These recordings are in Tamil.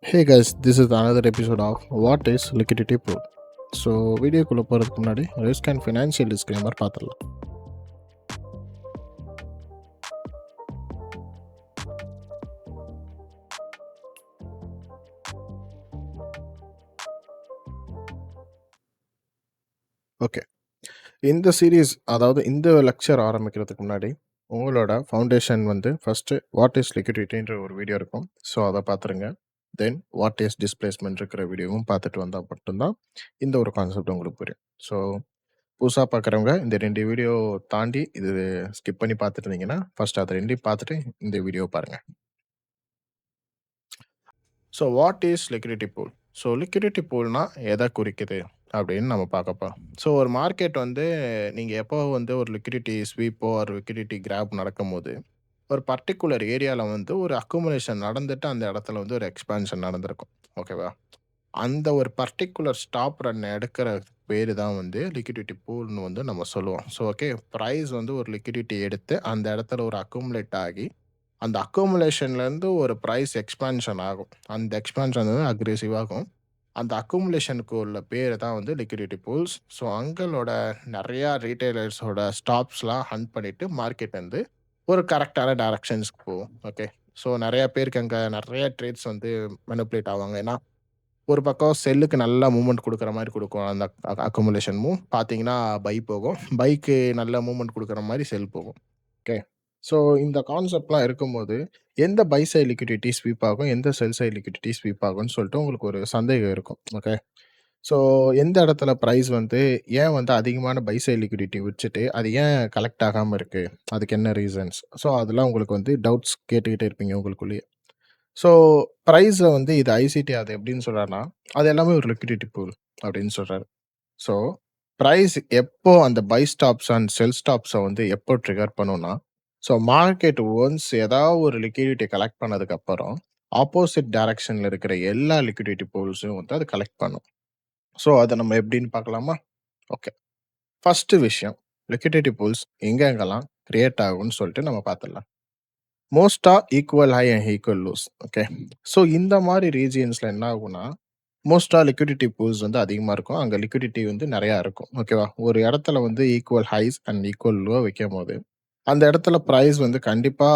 Hey guys, this is another episode of What is Liquidity Pool. So வீடியோக்குள்ளே போகிறதுக்கு முன்னாடி ரிஸ்க் அண்ட் ஃபினான்ஷியல் டிஸ்க்ளைமர் பார்த்துடலாம். ஓகே, இந்த சீரீஸ் அதாவது இந்த லெக்சர் ஆரம்பிக்கிறதுக்கு முன்னாடி உங்களோட ஃபவுண்டேஷன் வந்து ஃபஸ்ட்டு வாட் இஸ் லிக்விடிட்டின்ற ஒரு வீடியோ இருக்கும். ஸோ அதை பார்த்துருங்க. தென் வாட் இஸ் டிஸ்பிளேஸ்மெண்ட் இருக்கிற வீடியோவும் பார்த்துட்டு வந்தால் மட்டும்தான் இந்த ஒரு கான்செப்ட் உங்களுக்கு புரியும். ஸோ புதுசாக பார்க்குறவங்க இந்த 2 வீடியோ தாண்டி இது ஸ்கிப் பண்ணி பார்த்துட்டு இருந்தீங்கன்னா ஃபர்ஸ்ட் அதை 2 பார்த்துட்டு இந்த வீடியோ பாருங்கள். So what is liquidity pool? So liquidity பூல்னா எதை குறிக்குது அப்படின்னு நம்ம பார்க்கப்போம். ஸோ ஒரு மார்க்கெட் வந்து நீங்கள் எப்போ வந்து ஒரு லிக்விடிட்டி ஸ்வீப்போ ஒரு லிக்விடிட்டி கிராப் நடக்கும்போது ஒரு பர்டிகுலர் ஏரியாவில் வந்து ஒரு அக்குமுலேஷன் நடந்துட்டு அந்த இடத்துல வந்து ஒரு எக்ஸ்பான்ஷன் நடந்திருக்கும். ஓகேவா? அந்த ஒரு பர்ட்டிகுலர் ஸ்டாப் ரன் எடுக்கிற பேர் தான் வந்து லிக்விடிட்டி பூல்னு வந்து நம்ம சொல்லுவோம். ஸோ ஓகே, ப்ரைஸ் வந்து ஒரு லிக்விடிட்டி எடுத்து அந்த இடத்துல ஒரு அக்குமுலேட் ஆகி அந்த அக்குமுலேஷன்லேருந்து ஒரு ப்ரைஸ் எக்ஸ்பான்ஷன் ஆகும். அந்த எக்ஸ்பான்ஷன் வந்து அக்ரெசிவ் ஆகும். அந்த அக்குமுலேஷனுக்கு உள்ள பேர் தான் வந்து லிக்விடிட்டி பூல்ஸ். ஸோ அங்களோட நிறையா ரீட்டைலர்ஸோட ஸ்டாப்ஸ்லாம் ஹண்ட் பண்ணிவிட்டு மார்க்கெட் வந்து ஒரு கரெக்டான டைரக்ஷன்ஸ்க்கு போகும். ஓகே, ஸோ நிறையா பேருக்கு அங்கே நிறைய ட்ரேட்ஸ் வந்து மேனிபுலேட் ஆவாங்க. ஏன்னா ஒரு பக்கம் செல்லுக்கு நல்லா மூவ்மெண்ட் குடுக்குற மாரி குடுக்கும். அந்த அக்குமுலேஷன் மூவ் பார்த்தீங்கன்னா, பை போகும். பைக்கு நல்ல மூவ்மெண்ட் குடுக்குற மாரி செல் போகும். ஓகே. ஸோ இந்த கான்செப்ட்லாம் இருக்கும்போது, எந்த பை சைட் லிக்விடிட்டி ஸ்வீப் ஆகும், எந்த செல் சைட் லிக்விடிட்டி ஸ்வீப் ஆகும்ன்னு சொல்லிட்டு உங்களுக்கு ஒரு சந்தேகம் இருக்கும். ஓகே. ஸோ எந்த இடத்துல பிரைஸ் வந்து ஏன் வந்து அதிகமான பை சைட் லிக்விடிட்டி வச்சுட்டு, அது ஏன் கலெக்ட் ஆகாம இருக்கு? அதுக்கு என்ன ரீசன்ஸ்? ஸோ அதெல்லாம் உங்களுக்கு வந்து டவுட்ஸ் கேட்டுக்கிட்டே இருப்பீங்க உங்களுக்குள்ளேயே. ஸோ பிரைஸ வந்து இது ஐசிடி அது எப்படின்னு சொல்றாருன்னா, அது எல்லாமே ஒரு லிக்விடிட்டி பூல் அப்படின்னு சொல்றாரு. ஸோ பிரைஸ் எப்போ அந்த பை ஸ்டாப்ஸ் அண்ட் செல் ஸ்டாப்ஸ வந்து எப்போ ட்ரிகர் பண்ணும்னா, ஸோ மார்க்கெட் ஒன்ஸ் ஏதாவது ஒரு லிக்விடிட்டி கலெக்ட் பண்ணதுக்கப்புறம், ஆப்போசிட் டைரக்ஷன்ல இருக்கிற எல்லா லிக்விடிட்டி பூல்ஸையும் வந்து அது கலெக்ட் பண்ணும். ஸோ அத நம்ம எப்படின்னு பார்க்கலாமா? ஓகே. ஃபர்ஸ்ட்டு விஷயம், லிக்விடிட்டி பூல்ஸ் எங்கெங்கலாம் கிரியேட் ஆகும்னு சொல்லிட்டு நம்ம பார்த்துடலாம். மோஸ்ட்டா equal high and equal lows. Okay. So இந்த மாரி ரீஜியன்ஸ்ல என்ன ஆகும்னா, மோஸ்ட்டா லிக்விடிட்டி பூல்ஸ் வந்து அதிகமா இருக்கும். அங்க லிக்விடிட்டி வந்து நெறையா இருக்கும். ஓகேவா? ஒரு இடத்துல வந்து equal highs and equal low வைக்கும்போது, அந்த இடத்துல பிரைஸ் வந்து கண்டிப்பா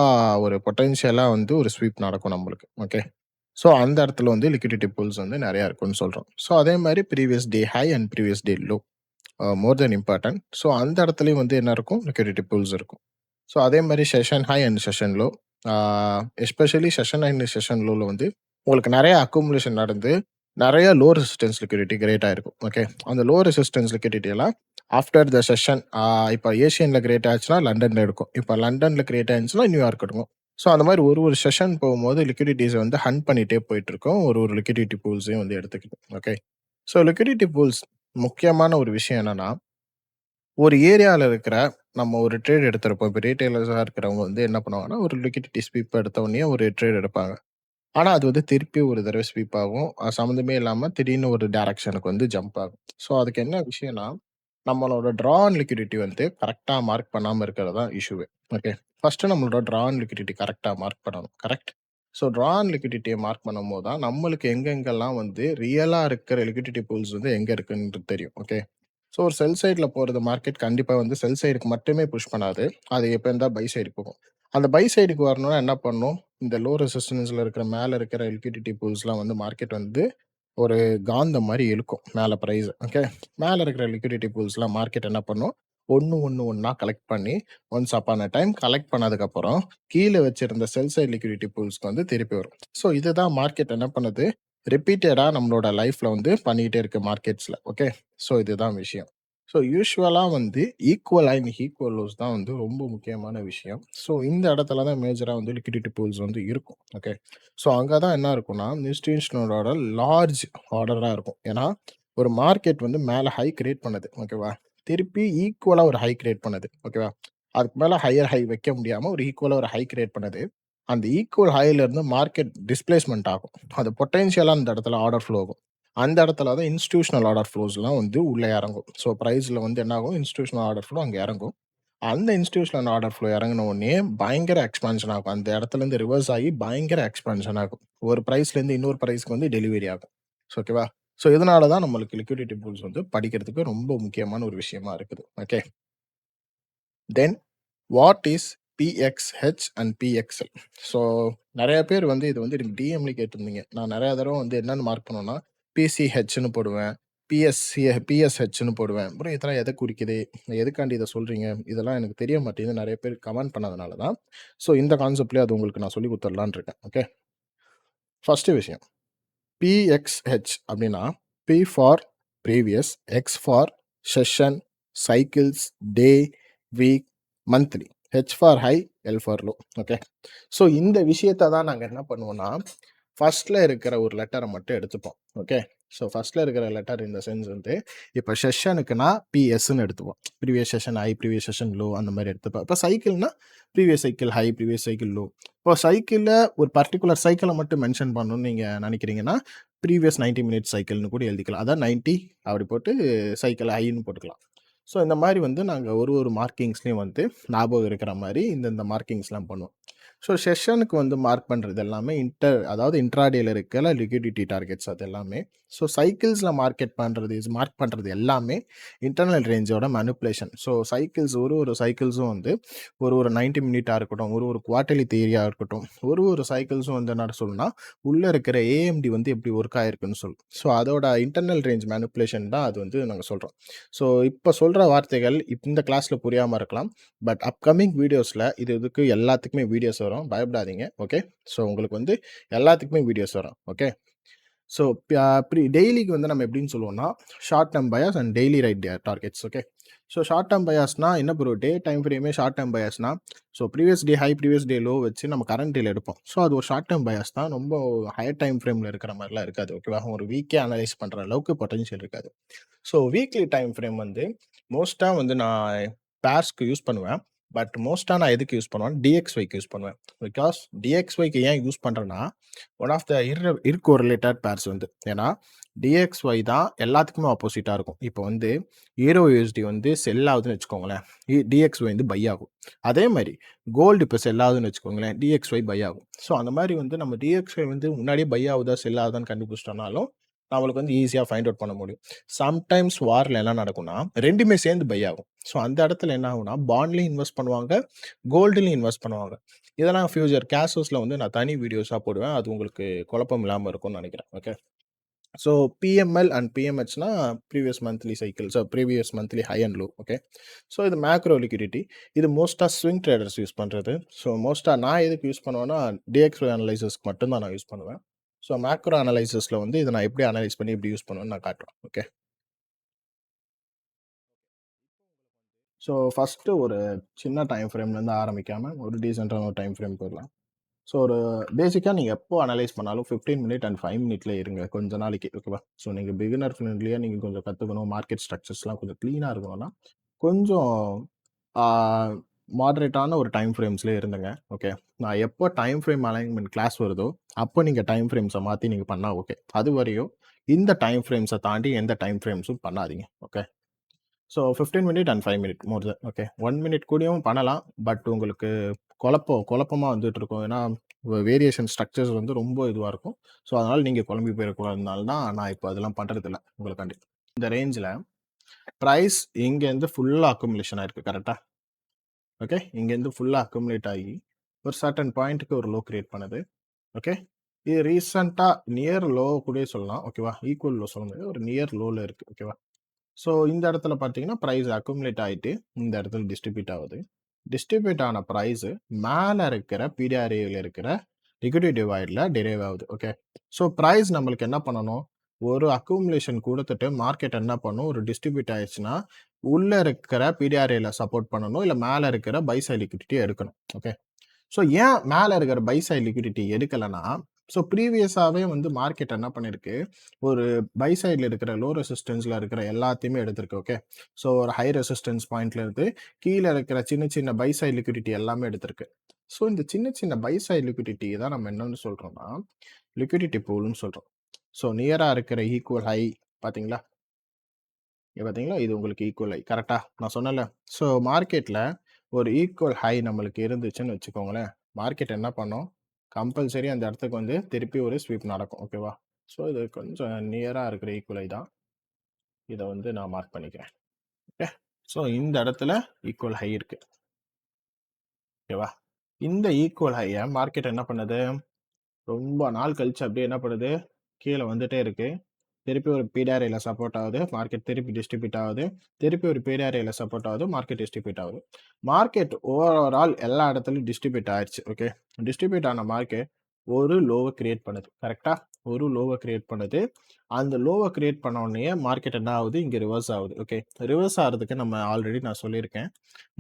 ஒரு பொட்டன்ஷியலா வந்து ஒரு ஸ்வீப் நடக்கும் நம்மளுக்கு. ஓகே. ஸோ அந்த இடத்துல வந்து லிக்விடிட்டி பூல்ஸ் வந்து நெறையா இருக்கும்னு சொல்றோம். ஸோ அதே மாரி previous day high and previous day low more then important. So அந்த இடத்துலயும் வந்து என்ன இருக்கும்? லிக்விடிட்டி பூல்ஸ் இருக்கும். ஸோ அதே மாரி session high and session low. Ah especially session high and session லோல வந்து உங்களுக்கு நெறைய அக்குமுலேஷன் நடந்து, நெறைய லோ ரெசிஸ்டன்ஸ் லிக்விடிட்டி கிரியேட் ஆயிருக்கும். ஓகே. அந்த லோ ரெசிஸ்டன்ஸ் லிக்விடிட்டி எல்லாம் ஆஃப்டர் த செஷன் இப்ப ஏசியன்ல கிரியேட் ஆச்சுன்னா லண்டன்ல இருக்கும். இப்ப லண்டன்ல கிரியேட் ஆயிருந்துச்சுன்னா நியூயார்க் இருக்கும். ஸோ அந்த மாரி ஒரு ஒரு செஷன் போகும்போது லிக்விடிட்டீஸ வந்து ஹண்ட் பண்ணிட்டே போயிட்டுருக்கும். ஒரு ஒரு லிக்விடிட்டி பூல்ஸையும் வந்து எடுத்துக்கிட்டு. ஓகே. ஸோ லிக்விடிட்டி பூல்ஸ் முக்கியமான ஒரு விஷயம் என்னன்னா, ஒரு ஏரியால இருக்கிற நம்ம ஒரு ட்ரேட் எடுத்திருப்போம். இப்ப ரீட்டெயிலர்ஸா இருக்கிறவங்க வந்து என்ன பண்ணுவாங்கன்னா, ஒரு லிக்விடிட்டி ஸ்வீப் எடுத்த உடனே ஒரு ட்ரேட் எடுப்பாங்க. ஆனா, அது வந்து திருப்பி ஒரு தடவ ஸ்வீப் ஆகும். சம்மந்தமே இல்லாம திடீர்னு ஒரு டைரக்ஷனுக்கு வந்து ஜம்ப் ஆகும். ஸோ, அதுக்கு என்ன விஷயம்னா, நம்மளோட ட்ரா ஆன் லிக்விடிட்டி வந்து கரெக்ட்டா மார்க் பண்ணாம இருக்கிறது தான் இஷ்யூவே. ஓகே. ஃபர்ஸ்ட்டு நம்மளோட ட்ரா ஆன் லிக்விடிட்டி கரெக்ட்டா மார்க் பண்ணணும். கரெக்ட்? ஸோ, ட்ரா ஆன் லிக்விடிட்டிய மார்க் பண்ணும்போது தான் நம்மளுக்கு எங்கெங்கெல்லாம் வந்து ரியலா இருக்கிற லிக்விடிட்டி பூல்ஸ் வந்து எங்க இருக்குன்றது தெரியும். ஓகே. ஸோ ஒரு செல் சைட்ல போறது மார்க்கெட் கண்டிப்பா வந்து செல் சைடுக்கு மட்டுமே புஷ் பண்ணாது. அது எப்ப இருந்தா பை சைடு போகும். அந்த பை சைடுக்கு வரணும்னா என்ன பண்ணணும்? இந்த லோ ரெசிஸ்டன்ஸ்ல இருக்கிற மேல இருக்கிற லிக்விடிட்டி பூல்ஸ்லாம் வந்து மார்க்கெட் வந்து ஒரு காந்தம் மாரி இழுக்கும். மேல பிரைஸ். ஓகே. மேல இருக்கிற லிக்விடிட்டி பூல்ஸ்லாம் மார்க்கெட் என்ன பண்ணும்? ஒண்ணா கலெக்ட் பண்ணி once upon a time collect பண்ணதுக்கப்புறம் கீழ வச்சிருந்த செல் சைட் லிக்விடிட்டி பூல்ஸ்க்கு வந்து திருப்பி வரும். ஸோ இதுதான் மார்க்கெட் என்ன பண்ணுது? ரிப்பீட்டடா நம்மளோட லைஃப்ல வந்து பண்ணிட்டே இருக்கு மார்க்கெட்ஸ்ல. ஓகே. ஸோ இதுதான் விஷயம். ஸோ யூசுவலா வந்து ஈக்குவல் அண்ட் ஈக்குவல் லோஸ் தான் வந்து ரொம்ப முக்கியமான விஷயம். ஸோ இந்த இடத்துல தான் மேஜரா வந்து லிக்விடிட்டி பூல்ஸ் வந்து இருக்கும். ஓகே. ஸோ அங்க தான் என்ன இருக்கும்னா, இன்ஸ்டிடியூஷனலோட லார்ஜ் ஆர்டரா இருக்கும். ஏன்னா, ஒரு மார்க்கெட் வந்து மேல ஹை கிரியேட் பண்ணுது. ஓகேவா? திருப்பி ஈக்குவலா ஒரு ஹை கிரியேட் பண்ணுது. ஓகேவா? அதுக்கு மேல ஹையர் ஹை வைக்க முடியாம ஒரு ஈக்குவலா ஒரு ஹை கிரியேட் பண்ணுது. அந்த ஈக்குவல் ஹைல இருந்து மார்க்கெட் டிஸ்பிளேஸ்மென்ட் ஆகும். அது பொட்டன்ஷியலா அந்த இடத்துல ஆர்டர் ஃப்ளோ ஆகும். அந்த இடத்துல தான் இன்ஸ்டிடியூஷனல் ஆர்டர் ஃப்ளோஸ்லாம் வந்து உள்ள இறங்கும். ஸோ பிரைஸ்ல வந்து என்ன ஆகும்? இன்ஸ்டிடியூஷனல் ஆர்டர் ஃப்ளோ அங்க இறங்கும். அந்த இன்ஸ்டிடியூஷனல் ஆர்டர் ஃப்ளோ இறங்குன உடனே பயங்கர எக்ஸ்பான்ஷன் ஆகும். அந்த இடத்துலேருந்து ரிவர்ஸ் ஆகி பயங்கர எக்ஸ்பான்ஷன் ஆகும். ஒரு பிரைஸ்லேருந்து இன்னொரு பிரைஸ்க்கு வந்து டெலிவரி ஆகும். ஓகேவா? ஸோ இதனால தான் நம்மளுக்கு லிக்விடிட்டி பூல்ஸ் வந்து படிக்கிறதுக்கு ரொம்ப முக்கியமான ஒரு விஷயமா இருக்குது. Okay. Then what is PXH and PXL? So நெறைய பேர் வந்து இது வந்து எனக்கு டிஎம்ல கேட்டிருந்தீங்க. நான் நெறைய தடவ வந்து என்னன்னு மார்க் பண்ணுவேன்னா, பிசிஹெச்ன்னு போடுவேன். பிஎஸ்ஹெச்ன்னு போடுவேன். ப்ரோ இதெல்லாம் எத குறிக்குது? எதுக்காண்டி இத சொல்றீங்க? இதெல்லாம் எனக்கு தெரிய மாட்டேங்குது. நெறைய பேர் கமெண்ட் பண்ணதுனால தான். ஸோ இந்த கான்செப்ட்லயே அது உங்களுக்கு நான் சொல்லிக் குடுத்துடலான்னு இருக்கேன். ஓகே. ஃபர்ஸ்ட்டு விஷயம். பிஎக்ஸ்ஹெச் அப்படின்னா, P for previous, X for session, cycles, day, week, monthly. H for high, L for low. Okay. So இந்த விஷயத்த தான் நாங்க என்ன பண்ணுவோம்னா, ஃபர்ஸ்ட்ல இருக்கிற ஒரு லெட்டர மட்டும் எடுத்துப்போம். ஓகே. ஸோ ஃபர்ஸ்ட்ல இருக்கிற லெட்டர் இன் த சென்ஸ் வந்து, இப்ப செஷனுக்குன்னா பிஎஸ்ன்னு எடுத்துப்போம். Previous session high, previous session low அந்த மாரி எடுத்துப்போம். இப்ப சைக்கிள்னா, previous cycle high, previous cycle low. இப்போ சைக்கிள்ல ஒரு பர்ட்டிகுலர் சைக்கிள மட்டும் மென்ஷன் பண்ணணும்னு நீங்க நெனைக்கிறீங்கன்னா, ப்ரீவியஸ் 90 மினிட்ஸ் சைக்கிள்னு கூட எழுதிக்கலாம். அதான் 90 அப்படி போட்டு சைக்கிள் ஹைன்னு போட்டுக்கலாம். ஸோ இந்த மாரி வந்து நாங்க ஒரு ஒரு மார்க்கிங்ஸ்லயும் வந்து ஞாபகம் இருக்கிற மாரி இந்த மார்க்கிங்ஸ்லாம் பண்ணுவோம். ஸோ செஷனுக்கு வந்து மார்க் பண்றது எல்லாமே அதாவது இன்ட்ராடேல இருக்கிற லிக்விடிட்டி டார்கெட்ஸ் அது எல்லாமே. ஸோ சைக்கிள்ஸ்ல மார்க் பண்றது எல்லாமே இன்டர்னல் ரேஞ்சோட மேனிபுலேஷன். ஸோ சைக்கிள்ஸ் ஒரு சைக்கிள்ஸும் வந்து ஒரு 90 மினிட்டா இருக்கட்டும், ஒரு குவார்ட்டர்லி தியரியா இருக்கட்டும், ஒரு சைக்கிள்ஸும் வந்து என்ன சொல்லணும்னா, உள்ள இருக்கிற ஏஎம்டி வந்து எப்படி ஒர்க் ஆயிருக்குன்னு சொல்லும். ஸோ அதோட இன்டர்னல் ரேஞ்ச் மேனிபுலேஷன் தான் அது வந்து நாங்க சொல்றோம். ஸோ இப்ப சொல்ற வார்த்தைகள் இந்த கிளாஸ்ல புரியாம இருக்கலாம். பட் அப்கமிங் வீடியோஸ்ல இதுக்கு எல்லாத்துக்குமே வீடியோஸ் வரும். பயப்படாதீங்க. ஓகே. ஸோ உங்களுக்கு வந்து எல்லாத்துக்குமே வீடியோஸ் வரும். ஓகே. ஸோ டெய்லிக்கு வந்து நம்ம எப்படின்னு சொல்லுவோம்னா, short term bias and daily right targets. Okay. So short term பயாஸ்னா என்ன ப்ரோ? டே டைம் ஃப்ரேமே ஷார்ட் டெர்ம் பயாஸ்னா, so previous day high, previous day low வச்சு நம்ம கரண்ட் டேல எடுப்போம். ஸோ அது ஒரு ஷார்ட் டெர்ம் பயாஸ் தான். ரொம்ப ஹையர் டைம் ஃப்ரேம்ல இருக்கிற மாரிலாம் இருக்காது. ஓகேவா? ஒரு வீக்கே அனலைஸ் பண்ற அளவுக்கு பொட்டன்ஷியல் இருக்காது. ஸோ வீக்லி டைம் ஃப்ரேம் வந்து மோஸ்ட்டா வந்து நான் பேர்ஸ்க்கு யூஸ் பண்ணுவேன். பட் மோஸ்ட்டா நான் எதுக்கு யூஸ் பண்ணுவேன்னா, டிஎக்ஸ்ஒய்க்கு யூஸ் பண்ணுவேன். பிகாஸ் டிஎக்ஸ்ஒய்க்கு ஏன் யூஸ் பண்றேன்னா, ஒன் ஆஃப் த இர்கோரிலேட்டட் பேர்ஸ் வந்து. ஏன்னா, டிஎக்ஸ்ஒய் தான் எல்லாத்துக்குமே ஆப்போசிட்டா இருக்கும். இப்போ வந்து ஈரோ யூஎஸ்டி வந்து செல் ஆகுதுன்னு வச்சுக்கோங்களேன். டிஎக்ஸ்ஒய் வந்து பை ஆகும். அதே மாரி கோல்டு இப்போ செல் ஆகுதுன்னு வச்சுக்கோங்களேன். டிஎக்ஸ்ஒய் பை ஆகும். ஸோ அந்த மாரி வந்து நம்ம டிஎக்ஸ்ஒய் வந்து முன்னாடியே பை ஆகுதா, செல் ஆகுதான்னு கண்டுபிடிச்சிட்டோம்னாலும், நம்மளுக்கு வந்து ஈஸியா ஃபைண்ட் அவுட் பண்ண முடியும். சம்டைம்ஸ் வார்ல என்ன நடக்கும்னா, 2மே சேர்ந்து பை ஆகும். ஸோ அந்த இடத்துல என்ன ஆகும்னா, பாண்ட்லயும் இன்வெஸ்ட் பண்ணுவாங்க, கோல்டுலயும் இன்வெஸ்ட் பண்ணுவாங்க. இதெல்லாம் ஃபியூச்சர் கேஷஸ்ல வந்து நான் தனி வீடியோஸா போடுவேன். அது உங்களுக்கு குழப்பம் இல்லாம இருக்கும்னு நெனைக்கிறேன். ஓகே. ஸோ பிஎம்எல் அண்ட் பிஎம்ஹெச்னா previous monthly cycle. So previous monthly high and low. Okay. So இது மேக்ரோ லிக்விடிட்டி. இது மோஸ்ட்டா ஸ்விங் ட்ரேடர்ஸ் யூஸ் பண்றது. ஸோ மோஸ்ட்டா நான் எதுக்கு யூஸ் பண்ணுவேன்னா, டிஎக்ஸ்ஒய் அனலைசிஸ்க்கு மட்டும் தான் நான் யூஸ் பண்ணுவேன். ஸோ மேக்ரோ அனலைசிஸ்ல வந்து இத நான் எப்படி அனலைஸ் பண்ணி எப்படி யூஸ் பண்ணுவேன்னு நான் காட்டுறேன். ஓகே. ஸோ ஃபர்ஸ்ட்டு ஒரு சின்ன டைம் ஃப்ரேம்லேருந்து ஆரம்பிக்காம ஒரு டீசென்ட்டான ஒரு டைம் ஃப்ரேம் போயிடலாம். ஸோ ஒரு பேசிக்கா நீங்க எப்போ அனலைஸ் பண்ணாலும் 15 மினிட் அண்ட் 5 மினிட்ல இருங்க கொஞ்ச நாளைக்கு. ஓகேவா? ஸோ நீங்க பிகினர் ஃப்ரெண்ட்லியா நீங்க கொஞ்சம் கத்துக்கணும். மார்க்கெட் ஸ்ட்ரக்சர்ஸ்லாம் கொஞ்சம் கிளீனா இருக்கணும்னா, கொஞ்சம் ஆ மாடரேட்டான ஒரு டைம் ஃப்ரேம்ஸ்லயே இருந்துங்க. ஓகே. நான் எப்போ டைம் ஃப்ரேம் அலைன்மென்ட் கிளாஸ் வருதோ, அப்போ நீங்க டைம் ஃப்ரேம்ஸ மாத்தி நீங்க பண்ணா ஓகே. அதுவரையும் இந்த டைம் ஃப்ரேம்ஸ தாண்டி எந்த டைம் ஃப்ரேம்ஸும் பண்ணாதீங்க. Okay. So 15 minute and 5 minute more then okay. 1 minute கூடயும் பண்ணலாம். பட் உங்களுக்கு குழப்பமா வந்துட்டு இருக்கும். ஏன்னா, வேரியேஷன் ஸ்ட்ரக்சர்ஸ் வந்து ரொம்ப இதுவா இருக்கும். ஸோ, அதனால நீங்க குழம்பி போயிறக்கூடாதுனால தான் நான் இப்போ அதெல்லாம் பண்றதில்ல உங்களுக்காண்டி. இந்த ரேஞ்சில பிரைஸ் இங்கேருந்து ஃபுல்லா அக்குமுலேஷன் ஆயிருக்கு. கரெக்ட்டா? ஓகே. இங்கேருந்து ஃபுல்லா அக்குமுலேட் ஆகி, ஒரு சர்டன் பாயிண்ட்க்கு ஒரு லோ கிரியேட் பண்ணுது. ஓகே. இது ரீசென்ட்டா நியர் லோ கூடயே சொல்லலாம். ஓகேவா? ஈக்குவல் லோ சொல்ல முடியாது. ஒரு நியர் லோல இருக்கு. ஓகேவா? ஸோ, இந்த இடத்துல பார்த்தீங்கன்னா, பிரைஸ் அக்குமுலேட் ஆயிட்டு, இந்த இடத்துல டிஸ்ட்ரிபியூட் ஆவுது. டிஸ்ட்ரிபியூட் ஆன பிரைஸ் மேல இருக்கிற பிடிஆர்ஏல இருக்கிற லிக்விடிட்டி டிவைட்ல டிரைவ் ஆகுது. ஓகே. ஸோ, பிரைஸ் நம்மளுக்கு என்ன பண்ணணும்? ஒரு அக்குமுலேஷன் குடுத்துட்டு மார்க்கெட் என்ன பண்ணும்? ஒரு டிஸ்ட்ரிபியூட் ஆயிடுச்சுன்னா, உள்ள இருக்கிற பிடிஆர்ஏல சப்போர்ட் பண்ணணும். இல்ல மேல இருக்கிற பை சைட் லிக்விடிட்டிய எடுக்கணும். ஓகே. ஸோ ஏன் மேல இருக்கிற பை சைட் லிக்விடிட்டி எடுக்கலன்னா, ஸோ ப்ரீவியஸாவே வந்து மார்க்கெட் என்ன பண்ணிருக்கு, ஒரு பை சைட்ல இருக்கிற லோ ரெசிஸ்டன்ஸ்ல இருக்கிற எல்லாத்தையுமே எடுத்திருக்கு. ஓகே. ஸோ ஒரு ஹை ரெசிஸ்டன்ஸ் பாயிண்ட்ல இருந்து கீழ இருக்கிற சின்ன சின்ன பை சைட் லிக்விடிட்டி எல்லாமே எடுத்திருக்கு. ஸோ இந்த சின்ன சின்ன பை சைட் லிக்விடிட்டி தான் நம்ம என்னன்னு சொல்றோம்னா, லிக்விடிட்டி பூல்ன்னு சொல்றோம். ஸோ நியரா இருக்கிற ஈக்குவல் ஹை பார்த்தீங்களா? இங்க பார்த்தீங்களா? இது உங்களுக்கு ஈக்குவல் ஹை. கரெக்ட்டா? நான் சொன்னேன்ல. ஸோ மார்க்கெட்ல ஒரு ஈக்குவல் ஹை நம்மளுக்கு இருந்துச்சுன்னு வச்சுக்கோங்களேன். மார்க்கெட் என்ன பண்ணும்? கம்பல்சரி அந்த இடத்துக்கு வந்து திருப்பி ஒரு ஸ்வீப் நடக்கும். ஓகேவா? ஸோ இது கொஞ்சம் நியரா இருக்கிற ஈக்குவல் ஹை தான். இத வந்து நான் மார்க் பண்ணிக்கிறேன். ஓகே. ஸோ இந்த இடத்துல ஈக்குவல் ஹை இருக்கு. ஓகேவா? இந்த ஈக்குவல் ஹைய மார்க்கெட் என்ன பண்ணுது? ரொம்ப நாள் கழிச்சு அப்படியே என்ன பண்ணுது? கீழ வந்துட்டே இருக்கு. திருப்பி ஒரு பீரியாட் ஏரியால சப்போர்ட் ஆகுது. மார்க்கெட் திருப்பி டிஸ்ட்ரிபியூட் ஆகுது. திருப்பி ஒரு பீரியாட் ஏரியால சப்போர்ட் ஆகுது. மார்க்கெட் டிஸ்ட்ரிபியூட் ஆகுது. மார்க்கெட் ஓவரால் எல்லா இடத்துலயும் டிஸ்ட்ரிபியூட் ஆயிருச்சு. ஓகே. டிஸ்ட்ரிபியூட் ஆன மார்க்கெட் ஒரு லோவ கிரியேட் பண்ணுது. கரெக்ட்டா? ஒரு லோவ கிரியேட் பண்ணுது. அந்த லோவ கிரியேட் பண்ண உடனேயே மார்க்கெட் என்ன ஆகுது? இங்க ரிவர்ஸ் ஆகுது. ஓகே. ரிவர்ஸ் ஆகுறதுக்கு நம்ம ஆல்ரெடி நான் சொல்லியிருக்கேன்.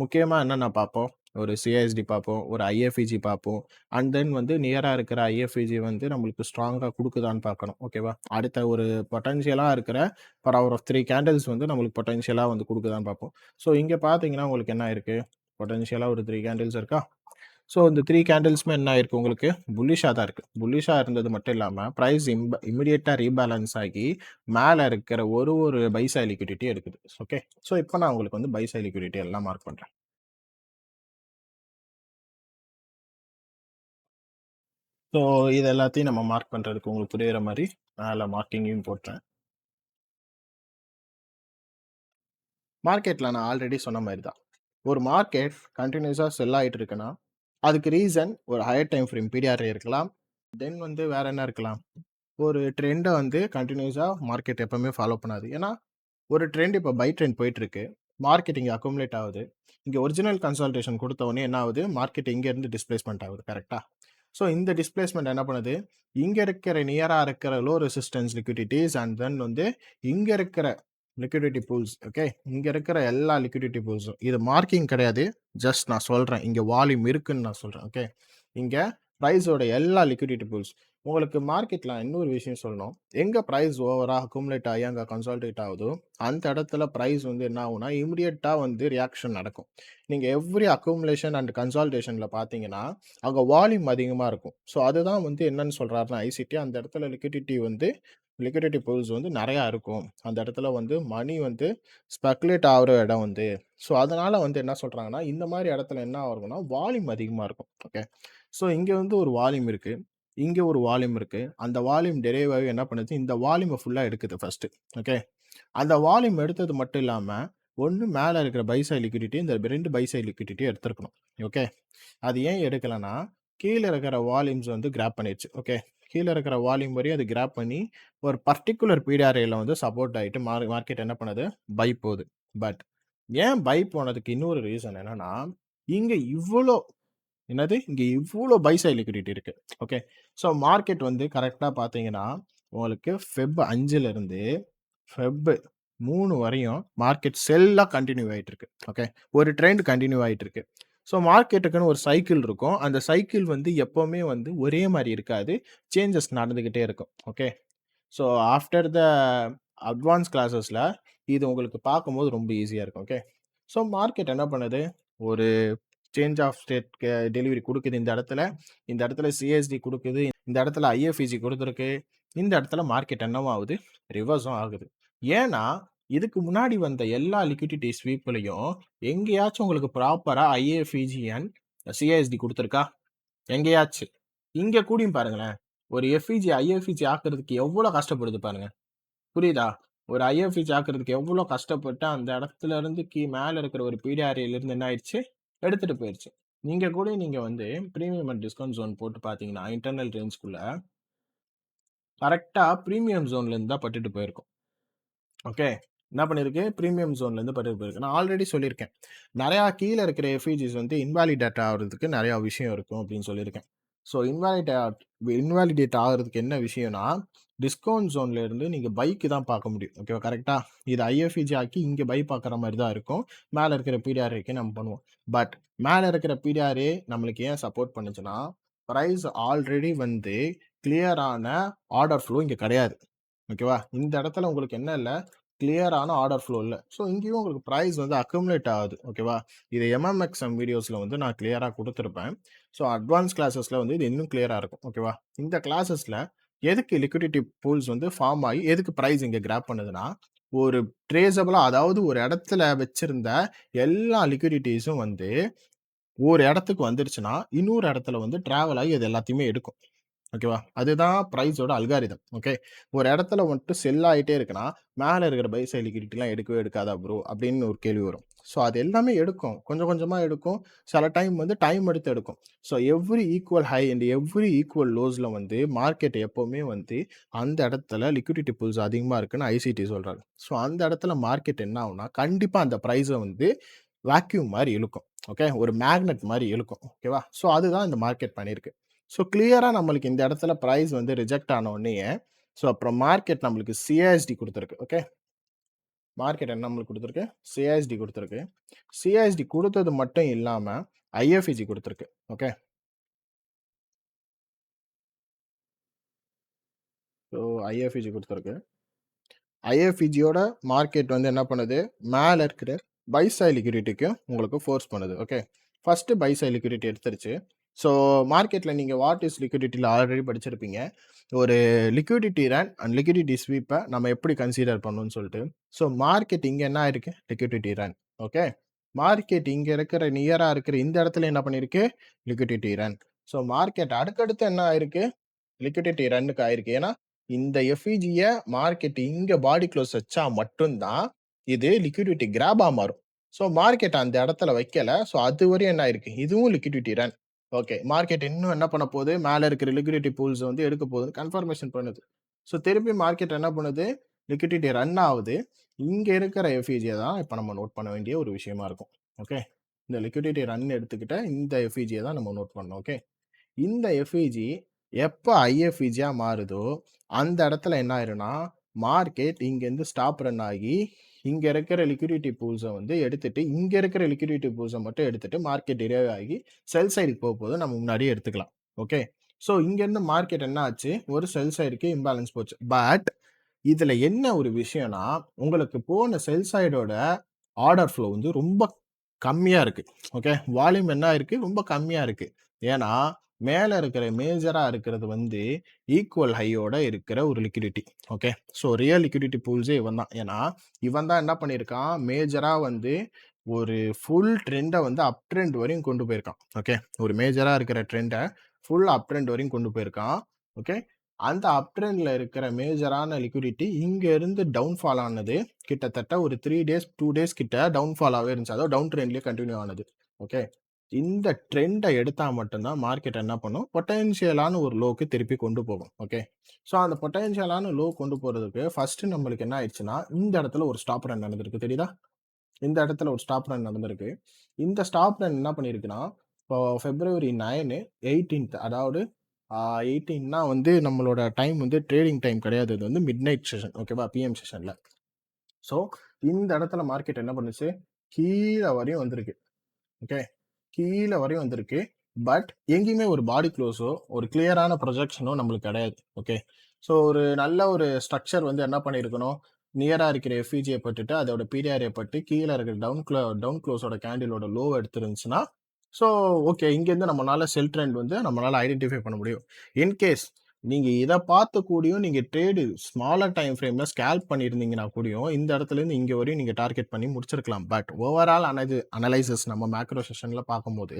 முக்கியமா என்னென்ன பார்ப்போம்? ஒரு சிஐஎஸ்டி பார்ப்போம். ஒரு ஐஎஃப்இஜி பார்ப்போம். அண்ட் தென் வந்து நியரா இருக்கிற ஐஎஃப்இஜி வந்து நம்மளுக்கு ஸ்ட்ராங்கா குடுக்குதான்னு பார்க்கணும். ஓகேவா? அடுத்த ஒரு பொட்டன்ஷியலா இருக்கிற பவர் ஆஃப் 3 கேண்டில்ஸ் வந்து நம்மளுக்கு பொட்டன்ஷியலா வந்து குடுக்குதான்னு பார்ப்போம். ஸோ இங்க பார்த்தீங்கன்னா, உங்களுக்கு என்ன ஆயிருக்கு? பொட்டன்ஷியலா ஒரு 3 கேண்டில்ஸ் இருக்கா? ஸோ இந்த 3 கேண்டில்ஸுமே என்ன ஆயிருக்கு உங்களுக்கு? புல்லிஷா தான் இருக்கு. புல்லிஷா இருந்தது மட்டும் இல்லாம, பிரைஸ் இமிடியேட்டா ரீபேலன்ஸ் ஆகி மேல இருக்கிற ஒரு பை சைட் லிக்விடிட்டி எடுக்குது. ஓகே. ஸோ இப்ப நான் உங்களுக்கு வந்து பை சைட் லிக்விடிட்டி எல்லாம் மார்க் பண்றேன். ஸோ இது எல்லாத்தையும் நம்ம மார்க் பண்றதுக்கு உங்களுக்கு புரியிற மாரி மேல மார்க்கிங்கையும் போட்டேன். மார்க்கெட்ல நான் ஆல்ரெடி சொன்ன மாரி தான். ஒரு மார்க்கெட் கன்டினியூஸா செல் ஆயிட்டு இருக்குன்னா, அதுக்கு ரீசன் ஒரு ஹையர் டைம் ஃப்ரேம் பீரியாட் இருக்கலாம். தென் வந்து வேற என்ன இருக்கலாம்? ஒரு ட்ரெண்ட வந்து கன்டினியூஸா மார்க்கெட் எப்பவுமே ஃபாலோ பண்ணாது. ஏன்னா, ஒரு ட்ரெண்ட் இப்ப பை ட்ரெண்ட் போயிட்டு இருக்கு. மார்க்கெட் இங்க அக்குமுலேட் ஆகுது. இங்க ஒரிஜினல் கன்சால்டேஷன் குடுத்த உடனே என்ன ஆகுது? மார்க்கெட் இங்க இருந்து டிஸ்பிளேஸ்மென்ட் ஆகுது. கரெக்ட்டா? ஸோ இந்த டிஸ்பிளேஸ்மென்ட் என்ன பண்ணுது? இங்க இருக்கிற நியரா இருக்கிற லோ ரெசிஸ்டன்ஸ் லிக்விடிட்டீஸ் அண்ட் தென் வந்து இங்க இருக்கிற லிக்விடிட்டி பூல்ஸ். ஓகே. இங்க இருக்கிற எல்லா லிக்விடிட்டி பூல்ஸும். இது மார்க்கிங் கிடையாது. ஜஸ்ட் நான் சொல்றேன். இங்க வால்யூம் இருக்குன்னு நான் சொல்றேன். ஓகே. இங்க பிரைஸோட எல்லா லிக்விடிட்டி பூல்ஸ். உங்களுக்கு மார்க்கெட்ல இன்னொரு விஷயம் சொல்லணும். எங்க பிரைஸ் ஓவரா அக்குமுலேட் ஆகி அங்க கன்சாலிடேட் ஆகுதோ, அந்த இடத்துல பிரைஸ் வந்து என்ன ஆகும்னா, இமிடியேட்டா வந்து ரியாக்ஷன் நடக்கும். நீங்க எவ்ரி அக்குமுலேஷன் அண்ட் கன்சாலிடேஷன்ல பார்த்தீங்கன்னா, அங்க வால்யூம் அதிகமா இருக்கும். ஸோ அதுதான் வந்து என்னன்னு சொல்றாருன்னா, ஐசிடி அந்த இடத்துல லிக்விடிட்டி பூல்ஸ் வந்து நெறையா இருக்கும். அந்த இடத்துல வந்து மணி வந்து ஸ்பெகுலேட் ஆகுற இடம் வந்து. ஸோ அதனால வந்து என்ன சொல்றாங்கன்னா, இந்த மாரி இடத்துல என்ன ஆகும்னா, வால்யூம் அதிகமா இருக்கும். ஓகே. ஸோ இங்க வந்து ஒரு வால்யூம் இருக்கு. இங்க ஒரு வால்யூம் இருக்கு. அந்த வால்யூம் டெரைவ் ஆகி என்ன பண்ணுது, இந்த வால்யூம ஃபுல்லா எடுக்குது ஃபர்ஸ்ட்டு. ஓகே. அந்த வால்யூம் எடுத்தது மட்டும் இல்லாம, ஒண்ணு மேல இருக்கிற பை சைட் லிக்விடிட்டி, இந்த 2 பை சைட் லிக்விடிட்டி எடுத்திருக்கணும். ஓகே. அது ஏன் எடுக்கலன்னா, கீழ இருக்கிற வால்யூம்ஸ் வந்து கிராப் பண்ணிருச்சு. ஓகே. கீழ இருக்கிற வால்யூம் வரையும் அது கிராப் பண்ணி, ஒரு பர்ட்டிகுலர் பீரியாட்ல வந்து சப்போர்ட் ஆயிட்டு மார்க்கெட் என்ன பண்ணுது? பை போகுது. பட் ஏன் பை போனதுக்கு இன்னொரு ரீசன் என்னன்னா, இங்க இவ்ளோ என்னது? இங்க இவ்ளோ பை சைட் லிக்விடிட்டி இருக்கு. ஓகே. ஸோ மார்க்கெட் வந்து கரெக்ட்டா பார்த்தீங்கன்னா, உங்களுக்கு ஃபெப் 5லிருந்து ஃபெப் 3 வரையும் மார்க்கெட் செல்லா கன்டின்யூ ஆயிட்டு இருக்கு. ஓகே. ஒரு ட்ரெண்ட் கன்டின்யூ ஆயிட்டு இருக்கு. ஸோ மார்க்கெட்டுக்குன்னு ஒரு சைக்கிள் இருக்கும். அந்த சைக்கிள் வந்து எப்பவுமே வந்து ஒரே மாரி இருக்காது. சேஞ்சஸ் நடந்துகிட்டே இருக்கும். Okay. So after the advance கிளாஸஸ்ல இது உங்களுக்கு பார்க்கும்போது ரொம்ப ஈஸியா இருக்கும். ஓகே. ஸோ மார்க்கெட் என்ன பண்ணுது? ஒரு சேஞ்ச் ஆஃப் ஸ்டேட் டெலிவரி குடுக்குது இந்த இடத்துல. இந்த இடத்துல சிஎஸ்டி குடுக்குது. இந்த இடத்துல ஐஎஃப்இஜி குடுத்துருக்கு. இந்த இடத்துல மார்க்கெட் என்னவாகுது? ரிவர்ஸும் ஆகுது. ஏன்னா, இதுக்கு முன்னாடி வந்த எல்லா லிக்விடிட்டி ஸ்வீப்லயும் எங்கேயாச்சும் உங்களுக்கு ப்ராப்பரா ஐஎஃப்இஜி அண்ட் சிஎஸ்டி குடுத்துருக்கா? எங்கேயாச்சு. இங்க கூடயும் பாருங்களேன். ஒரு எஃப்இஜி, ஐஎஃப்இஜி ஆக்குறதுக்கு எவ்வளோ கஷ்டப்படுது பாருங்க. புரியுதா? ஒரு ஐஎஃப்இஜி ஆக்குறதுக்கு எவ்வளோ கஷ்டப்பட்டு அந்த இடத்துல இருந்து மேல இருக்கிற ஒரு பீடிஆர்ஏல என்ன ஆயிடுச்சு? எடுத்துட்டு போயிருச்சு. நீங்க வந்து பிரீமியம் அண்ட் டிஸ்கவுண்ட் ஜோன் போட்டு பார்த்தீங்கன்னா, இன்டர்னல் ரேஞ்ச்குள்ள கரெக்ட்டா பிரீமியம் ஜோன்ல இருந்து தான் பட்டுட்டு போயிருக்கும். ஓகே. என்ன பண்ணியிருக்கு? பிரீமியம் ஜோன்லேருந்து பட்டுட்டு போயிருக்கு. நான் ஆல்ரெடி சொல்லியிருக்கேன். நெறையா கீழ இருக்கிற எஃப்இஜிஸ் வந்து இன்வாலிடேட் ஆகுறதுக்கு நெறையா விஷயம் இருக்கும் அப்படின்னு சொல்லியிருக்கேன். ஸோ இன்வாலிடேட் ஆகுறதுக்கு என்ன விஷயம்னா, டிஸ்கவுண்ட் ஜோன்ல இருந்து நீங்க பைக்கு தான் பார்க்க முடியும். ஓகேவா? கரெக்ட்டா? இது ஐஎஃப்இஜி ஆக்கி இங்க பை பார்க்குற மாரி தான் இருக்கும். மேல இருக்கிற பிடிஆர்ஏக்கு நம்ம பண்ணுவோம். பட் மேல இருக்கிற பிடிஆர்ஏ நம்மளுக்கு ஏன் சப்போர்ட் பண்ணுச்சுன்னா, பிரைஸ் ஆல்ரெடி வந்து கிளியரான ஆர்டர் ஃப்ளோ இங்க கிடையாது. ஓகேவா? இந்த இடத்துல உங்களுக்கு என்ன இல்ல, கிளியரான ஆர்டர் ஃப்ளோ இல்ல. ஸோ இங்கேயும் உங்களுக்கு பிரைஸ் வந்து அக்குமுலேட் ஆகுது. ஓகேவா? இது எம்எம்எக்ஸ்எம் வீடியோஸ்ல வந்து நான் கிளியரா குடுத்திருப்பேன். ஸோ அட்வான்ஸ் கிளாஸஸ்ல வந்து இது இன்னும் கிளியரா இருக்கும். ஓகேவா? இந்த கிளாஸஸ்ல எதுக்கு லிக்விடிட்டி பூல்ஸ் வந்து ஃபார்ம் ஆகி, எதுக்கு பிரைஸ் இங்க கிராப் பண்ணுதுன்னா, ஒரு ட்ரேசபிளா அதாவது ஒரு இடத்துல வச்சிருந்த எல்லா லிக்விடிட்டீஸும் வந்து ஒரு இடத்துக்கு வந்துருச்சுன்னா, இன்னொரு இடத்துல வந்து டிராவல் ஆகி அது எல்லாத்தையுமே எடுக்கும். ஓகேவா? அதுதான் பிரைஸோட அல்காரிதம். ஓகே. ஒரு இடத்துல வந்துட்டு செல் ஆயிட்டே இருக்குன்னா, மேல இருக்கிற பை சைட் லிக்விடிட்டிலாம் எடுக்கவே எடுக்காதா ப்ரோ? அப்படின்னு ஒரு கேள்வி வரும். ஸோ அது எல்லாமே எடுக்கும். கொஞ்சம் கொஞ்சமா எடுக்கும். சில டைம் வந்து டைம் எடுத்து எடுக்கும். So every equal high and every equal லோஸ்ல வந்து மார்க்கெட் எப்பவுமே வந்து அந்த இடத்துல லிக்விடிட்டி பூல்ஸ் அதிகமா இருக்குன்னு ஐசிடி சொல்றாங்க. ஸோ அந்த இடத்துல மார்க்கெட் என்ன ஆகும்னா, கண்டிப்பா அந்த பிரைஸ வந்து வேக்யூம் மாரி இழுக்கும். ஓகே. ஒரு மேக்னெட் மாரி இழுக்கும். ஓகேவா? ஸோ அதுதான் இந்த மார்க்கெட் பண்ணியிருக்கு. ஸோ கிளியரா நம்மளுக்கு இந்த இடத்துல பிரைஸ் வந்து ரிஜெக்ட் ஆன உடனேயே, ஸோ அப்புறம் மார்க்கெட் நம்மளுக்கு சிஏஎஸ்டி குடுத்திருக்கு. ஓகே. மார்க்கெட் என்ன நம்மளுக்கு குடுத்திருக்கு? சிஏஎஸ்டி குடுத்திருக்கு. சிஏஎஸ்டி குடுத்தது மட்டும் இல்லாம, ஐஎஃப்இஜி குடுத்திருக்கு. ஓகே. ஸோ ஐஎஃப்இஜி குடுத்திருக்கு. ஐஎஃப்இஜியோட மார்க்கெட் வந்து என்ன பண்ணுது? மேல இருக்கிற பை சைட் லிக்விடிட்டிக்கு உங்களுக்கு ஃபோர்ஸ் பண்ணுது. Okay. First buy side liquidity எடுத்துருச்சு. ஸோ மார்க்கெட்ல நீங்க வாட் இஸ் லிக்விடிட்டில ஆல்ரெடி படிச்சிருப்பீங்க. ஒரு லிக்விடிட்டி ரன் அண்ட் லிக்விடிட்டி ஸ்வீப்ப நம்ம எப்படி கன்சிடர் பண்ணணும்னு சொல்லிட்டு. ஸோ மார்க்கெட் இங்க என்ன ஆயிருக்கு? Liquidity run. ஓகே. மார்க்கெட் இங்க இருக்கிற நியரா இருக்கிற இந்த இடத்துல என்ன பண்ணிருக்கு? Liquidity run. ஸோ மார்க்கெட் அடுத்தடுத்து என்ன ஆயிருக்கு? லிக்விடிட்டி ரன்னுக்கு ஆயிருக்கு. ஏன்னா, இந்த எஃப்இஜிய மார்க்கெட் இங்க பாடி குளோஸ் வச்சா மட்டும் தான், இது லிக்விடிட்டி கிராபா மாறும். ஸோ மார்க்கெட் அந்த இடத்துல வைக்கல. ஸோ அதுவரையும் என்ன ஆயிருக்கு? இதுவும் லிக்விடிட்டி ரன். ஓகே. மார்க்கெட் இன்னும் என்ன பண்ண போகுது? மேல இருக்கிற லிக்விடிட்டி பூல்ஸ் வந்து எடுக்க போகுதுன்னு கன்ஃபர்மேஷன் பண்ணுது. ஸோ திருப்பி மார்க்கெட் என்ன பண்ணுது? லிக்விடிட்டி ரன் ஆவுது. இங்க இருக்கிற எஃப்இஜிய தான் இப்ப நம்ம நோட் பண்ண வேண்டிய ஒரு விஷயமா இருக்கும். ஓகே. இந்த லிக்விடிட்டி ரன் எடுத்துக்கிட்ட இந்த எஃப்இஜிய தான் நம்ம நோட் பண்ணணும். ஓகே. இந்த எஃப்இஜி எப்ப ஐஎஃப்இஜியா மாறுதோ, அந்த இடத்துல என்ன ஆயிரும்னா, மார்க்கெட் இங்கேருந்து ஸ்டாப் ரன் ஆகி, இங்க இருக்கிற லிக்விடிட்டி பூல்ஸ வந்து எடுத்துட்டு, இங்க இருக்கிற லிக்விடிட்டி பூல்ஸ மட்டும் எடுத்துட்டு, மார்க்கெட் டிரைவ் ஆகி செல் சைடுக்கு போகுது நம்ம முன்னாடியே எடுத்துக்கலாம். ஓகே. ஸோ இங்கேருந்து மார்க்கெட் என்ன ஆச்சு? ஒரு செல் சைடுக்கு இம்பேலன்ஸ் போச்சு. பட் இதுல என்ன ஒரு விஷயம்னா, உங்களுக்கு போன செல் சைடோட ஆர்டர் ஃப்ளோ வந்து ரொம்ப கம்மியா இருக்கு. ஓகே. வால்யூம் என்ன ஆயிருக்கு? ரொம்ப கம்மியா இருக்கு. ஏன்னா, மேல இருக்கிற மேஜரா இருக்கிறது வந்து ஈக்குவல் ஹையோட இருக்கிற ஒரு liquidity. Okay. So real liquidity பூல்ஸே இவன் தான். ஏன்னா, இவன் தான் என்ன பண்ணியிருக்கான், மேஜரா வந்து ஒரு ஃபுல் ட்ரெண்ட வந்து அப் ட்ரெண்ட் வரையும் கொண்டு போயிருக்கான். ஓகே. ஒரு மேஜரா இருக்கிற ட்ரெண்ட ஃபுல் அப் ட்ரெண்ட் வரையும் கொண்டு போயிருக்கான். ஓகே. அந்த அப் ட்ரெண்ட்ல இருக்கிற மேஜரான லிக்விடிட்டி இங்க இருந்து டவுன் ஃபால் ஆனது. கிட்டத்தட்ட ஒரு 3 டேஸ், 2 டேஸ் கிட்ட டவுன் ஃபாலாவே இருந்துச்சு. அதாவது டவுன் ட்ரெண்ட்லயே கன்டின்யூ ஆனது. ஓகே. இந்த ட்ரெண்ட எடுத்தா மட்டும் தான் மார்க்கெட் என்ன பண்ணும், பொட்டன்ஷியலான ஒரு லோக்கு திருப்பி கொண்டு போகும். ஓகே. ஸோ அந்த பொட்டன்ஷியலான லோ கொண்டு போறதுக்கு ஃபர்ஸ்ட் நம்மளுக்கு என்ன ஆயிடுச்சுன்னா, இந்த இடத்துல ஒரு ஸ்டாப் ரன் நடந்திருக்கு தெரியுதா? இந்த இடத்துல ஒரு ஸ்டாப் ரன் நடந்திருக்கு. இந்த ஸ்டாப் ரன் என்ன பண்ணியிருக்குன்னா, இப்போ பிப்ரவரி 9, 18த் அதாவது 18னா வந்து நம்மளோட டைம் வந்து ட்ரேடிங் டைம் கிடையாது. இது வந்து மிட் நைட் செஷன் ஓகேவா? பிஎம் செஷன்ல. ஸோ இந்த இடத்துல மார்க்கெட் என்ன பண்ணுச்சு? கீழ வரையும் வந்திருக்கு. ஓகே. கீழ வரையும் வந்திருக்கு. பட் எங்கேயுமே ஒரு பாடி குளோஸோ, ஒரு கிளியரான ப்ரொஜெக்ஷனோ நம்மளுக்கு கிடையாது. ஓகே. ஸோ ஒரு நல்ல ஒரு ஸ்ட்ரக்சர் வந்து என்ன பண்ணியிருக்கணும், நியரா இருக்கிற எஃப்இஜிய பட்டுட்டு, அதோட பிடிஆர்ஏ பட்டு, கீழ இருக்கிற டவுன் க்ளோஸோட கேண்டிலோட லோவ எடுத்திருந்துச்சுன்னா, ஸோ ஓகே. இங்கேருந்து நம்மளால செல் ட்ரெண்ட் வந்து நம்மளால ஐடென்டிஃபை பண்ண முடியும். இன்கேஸ் நீங்க இத பார்த்து கூடயும் நீங்க ட்ரேடு ஸ்மாலர் டைம் ஃப்ரேம்ல ஸ்கேல்ப் பண்ணியிருந்தீங்கன்னா கூடயும், இந்த இடத்துலேருந்து இங்க வரையும் நீங்க டார்கெட் பண்ணி முடிச்சிருக்கலாம். பட் ஓவரால் அனலைசிஸ் நம்ம மேக்ரோ செஷன்ல பார்க்கும்போது,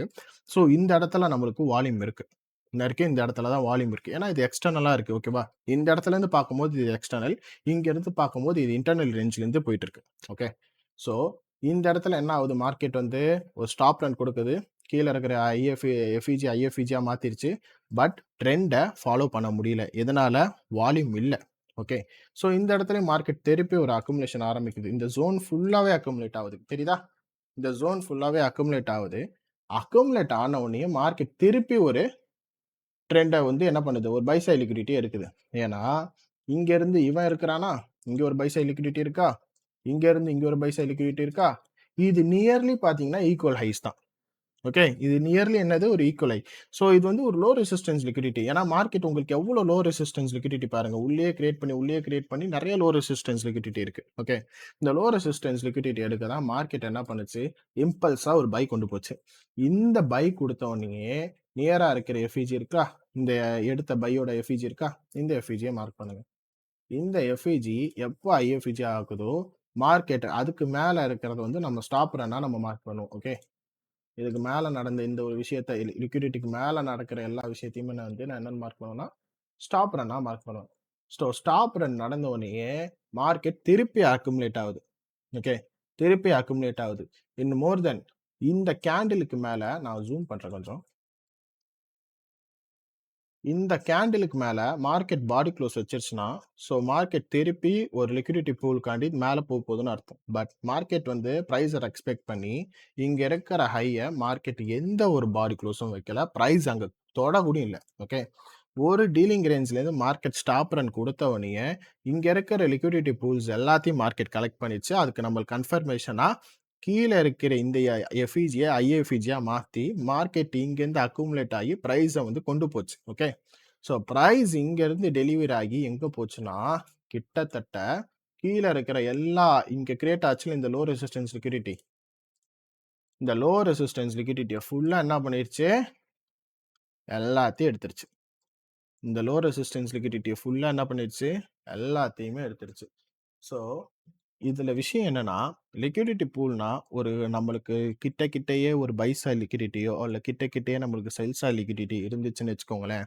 ஸோ இந்த இடத்துல நம்மளுக்கு வால்யூம் இருக்கு. இந்த இடத்துல தான் வால்யூம் இருக்கு. ஏன்னா இது எக்ஸ்டர்னலா இருக்கு. ஓகேவா? இந்த இடத்துலேருந்து பார்க்கும்போது இது எக்ஸ்டர்னல். இங்க இருந்து பார்க்கும்போது இது இன்டர்னல் ரேஞ்ச்லேருந்து போயிட்டு இருக்கு. ஓகே. ஸோ இந்த இடத்துல என்ன ஆகுது? மார்க்கெட் வந்து ஒரு ஸ்டாப் ரன் குடுக்குது. கீழ இருக்கிற எஃப்இஜி, ஐஎஃப்இஜியா மாத்திருச்சு. பட் ட்ரெண்ட ஃபாலோ பண்ண முடியல. எதனால? வால்யூம் இல்ல. ஓகே. ஸோ இந்த இடத்துலயும் மார்க்கெட் திருப்பி ஒரு அக்குமுலேஷன் ஆரம்பிக்குது. இந்த ஜோன் ஃபுல்லாவே அக்குமுலேட் ஆகுது. தெரியுதா? இந்த ஜோன் ஃபுல்லாவே அக்குமுலேட் ஆகுது. அக்குமுலேட் ஆன உடனே மார்க்கெட் திருப்பி ஒரு ட்ரெண்ட வந்து என்ன பண்ணுது? ஒரு பை சைட் லிக்விடிட்டி எடுக்குது. ஏன்னா, இங்க இருந்து இவன் இருக்கிறானா? இங்க ஒரு பை சைட் லிக்விடிட்டி இருக்கா? இங்க இருந்து இங்க ஒரு பை சைட் லிக்விடிட்டி இருக்கா? இது நியர்லி பார்த்தீங்கன்னா ஈக்குவல் ஹைஸ் தான். ஓகே. இது நியர்லி என்னது? ஒரு ஈக்குவல் ஹை. ஸோ இது வந்து ஒரு லோ ரெசிஸ்டன்ஸ் லிக்விடிட்டி. ஏன்னா மார்க்கெட் உங்களுக்கு எவ்வளோ லோ ரெசிஸ்டன்ஸ் லிக்விடிட்டி பாருங்க. உள்ளேயே கிரியேட் பண்ணி நெறைய லோ ரெசிஸ்டன்ஸ் லிக்விடிட்டி இருக்கு. ஓகே. இந்த லோ ரெசிஸ்டன்ஸ் லிக்விடிட்டி எடுக்க தான் மார்க்கெட் என்ன பண்ணுச்சு? இம்பல்ஸா ஒரு பை கொண்டு போச்சு. இந்த பை குடுத்த உடனேயே நியரா இருக்கிற எஃப்இஜி இருக்கா? இந்த எடுத்த பையோட எஃப்இஜி இருக்கா? இந்த எஃப்இஜிய மார்க் பண்ணுங்க. இந்த எஃப்இஜி எப்போ ஐஎஃப்இஜி ஆகுதோ, மார்க்கெட் அதுக்கு மேல இருக்கிறத வந்து நம்ம ஸ்டாப் ரன்னா நம்ம மார்க் பண்ணுவோம். ஓகே. இதுக்கு மேல நடந்த இந்த ஒரு விஷயத்த லிக்விடிட்டிக்கு மேல நடக்கிற எல்லா விஷயத்தையுமே நான் என்னன்னு மார்க் பண்ணுவேன்னா, ஸ்டாப் ரன்னா மார்க் பண்ணுவேன். ஸ்டாப் ரன் நடந்த உடனேயே மார்க்கெட் திருப்பி அக்குமுலேட் ஆகுது. ஓகே. திருப்பி அக்குமுலேட் ஆகுது. இன் மோர் தென் இந்த கேண்டிலுக்கு மேல நான் ஜூம் பண்றேன் கொஞ்சம். இந்த கேண்டிலுக்கு மேல மார்க்கெட் பாடி க்ளோஸ் வச்சிருச்சுன்னா, மார்க்கெட் திருப்பி ஒரு லிக்விடிட்டி பூல்காண்டி மேல போகுதுன்னு அர்த்தம். பட் மார்க்கெட் வந்து பிரைஸ ரெஸ்பெக்ட் பண்ணி, இங்க இருக்கிற ஹைய மார்க்கெட் எந்த ஒரு பாடி க்ளோஸும் வைக்கல. பிரைஸ் அங்க தொட கூட இல்ல. ஓகே. ஒரு டீலிங் ரேஞ்ச்லேருந்து மார்க்கெட் ஸ்டாப் ரன் குடுத்த உடனேயே, இங்க இருக்கிற லிக்விடிட்டி பூல்ஸ் எல்லாத்தையும் மார்க்கெட் கலெக்ட் பண்ணிச்சு. அதுக்கு நம்மளுக்கு கன்ஃபர்மேஷனா கீழ இருக்கிற இந்த எஃப்இஜிய ஐஎஃப்இஜியா மாத்தி, மார்க்கெட் இங்கேருந்து அக்குமுலேட் ஆகி பிரைஸ வந்து கொண்டு போச்சு. ஓகே. பிரைஸ் இங்கேருந்து டெலிவரி ஆகி எங்க போச்சுன்னா, கிட்டத்தட்ட கீழ இருக்கிற எல்லா இங்க கிரியேட் ஆச்சுல்ல இந்த லோ ரெசிஸ்டன்ஸ் லிக்விடிட்டி. இந்த லோ ரெசிஸ்டன்ஸ் லிக்விடிட்டிய ஃபுல்லா என்ன பண்ணிருச்சு? எல்லாத்தையும் எடுத்துருச்சு. இந்த லோ ரெசிஸ்டன்ஸ் லிக்விடிட்டிய ஃபுல்லா என்ன பண்ணிருச்சு? எல்லாத்தையுமே எடுத்துருச்சு. ஸோ, இதுல விஷயம் என்னன்னா, லிக்விடிட்டி பூல்னா ஒரு நம்மளுக்கு கிட்ட கிட்டயே ஒரு பை சைட் லிக்விடிட்டியோ, இல்ல கிட்ட கிட்டயே நம்மளுக்கு செல் சைட் லிக்விடிட்டி இருந்துச்சுன்னு வச்சுக்கோங்களேன்.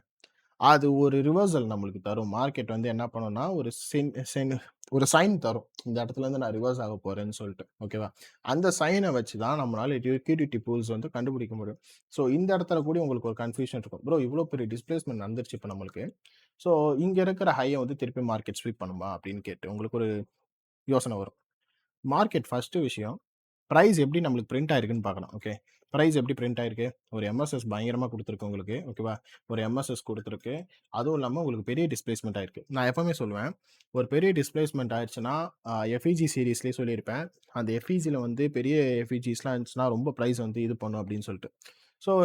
அது ஒரு ரிவர்சல் நம்மளுக்கு தரும். மார்க்கெட் வந்து என்ன பண்ணும்னா, ஒரு ஒரு சைன் தரும். இந்த இடத்துலருந்து நான் ரிவர்ஸ் ஆக போறேன்னு சொல்லிட்டு. ஓகேவா? அந்த சைன வச்சு தான் நம்மளால லிக்விடிட்டி பூல்ஸ் வந்து கண்டுபிடிக்க முடியும். இந்த இடத்துல கூட உங்களுக்கு ஒரு கன்ஃப்யூஷன் இருக்கும். ப்ரோ இவ்ளோ பெரிய டிஸ்பிளேஸ்மென்ட் நடந்துருச்சு இப்ப நம்மளுக்கு. ஸோ இங்க இருக்கிற ஹைய வந்து திருப்பி மார்க்கெட் ஸ்வீப் பண்ணுமா? அப்படின்னு கேட்டு உங்களுக்கு ஒரு யோசனை வரும். மார்க்கெட் ஃபர்ஸ்ட் விஷயம், பிரைஸ் எப்படி நம்மளுக்கு பிரிண்ட் ஆயிருக்குன்னு பார்க்கணும். ஓகே. பிரைஸ் எப்படி பிரிண்ட் ஆயிருக்கு? ஒரு எம்எஸ்எஸ் பயங்கரமா குடுத்துருக்கு உங்களுக்கு. ஓகேவா? ஒரு எம்எஸ்எஸ் குடுத்துருக்கு. அதுவும் இல்லாம உங்களுக்கு பெரிய டிஸ்பிளேஸ்மென்ட் ஆயிருக்கு. நான் எப்பவுமே சொல்லுவேன், ஒரு பெரிய டிஸ்பிளேஸ்மென்ட் ஆயிருச்சுன்னா, எஃப்இஜி சீரிஸ்லயே சொல்லியிருப்பேன். அந்த எஃப்இஜில வந்து பெரிய எஃப்இஜிஸ்லாம் இருந்துச்சுன்னா, ரொம்ப பிரைஸ் வந்து இது பண்ணும் அப்படின்னு சொல்லிட்டு.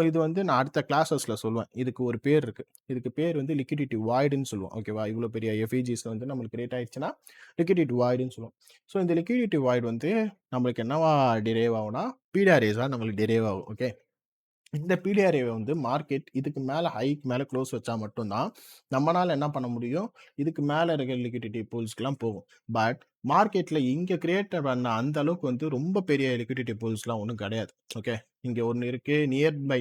இது வந்து நான் அடுத்த கிளாஸஸ்ல சொல்லுவேன். இதுக்கு ஒரு பேர் இருக்கு. இதுக்கு பேர் வந்து லிக்விடிட்டி வாய்டுன்னு சொல்லுவோம். ஓகேவா? இவ்வளோ பெரிய எஃப்இஜிஸ் வந்து நம்மளுக்கு கிரியேட் ஆயிடுச்சுன்னா, லிக்விடிட்டி வாய்டுன்னு சொல்லுவோம். இந்த லிக்விடிட்டி வாய்ட் வந்து நம்மளுக்கு என்னவா டிரைவ் ஆகும்னா, பிடிஆர்ஏஸா நம்மளுக்கு டிரைவ் ஆகும். ஓகே. இந்த பிடிஆர்ஏ வந்து மார்க்கெட் இதுக்கு மேல ஹைக்கு மேல க்ளோஸ் வச்சா மட்டும் தான், நம்மனால என்ன பண்ண முடியும்? இதுக்கு மேல இருக்கிற லிக்விடிட்டி பூல்ஸ்க்குலாம் போகும். பட் மார்க்கெட்ல இங்க கிரியேட் பண்ண அந்த அளவுக்கு வந்து ரொம்ப பெரிய லிக்விடிட்டி பூல்ஸ்லாம் ஒண்ணும் கிடையாது. ஓகே. இங்க ஒண்ணு இருக்கு.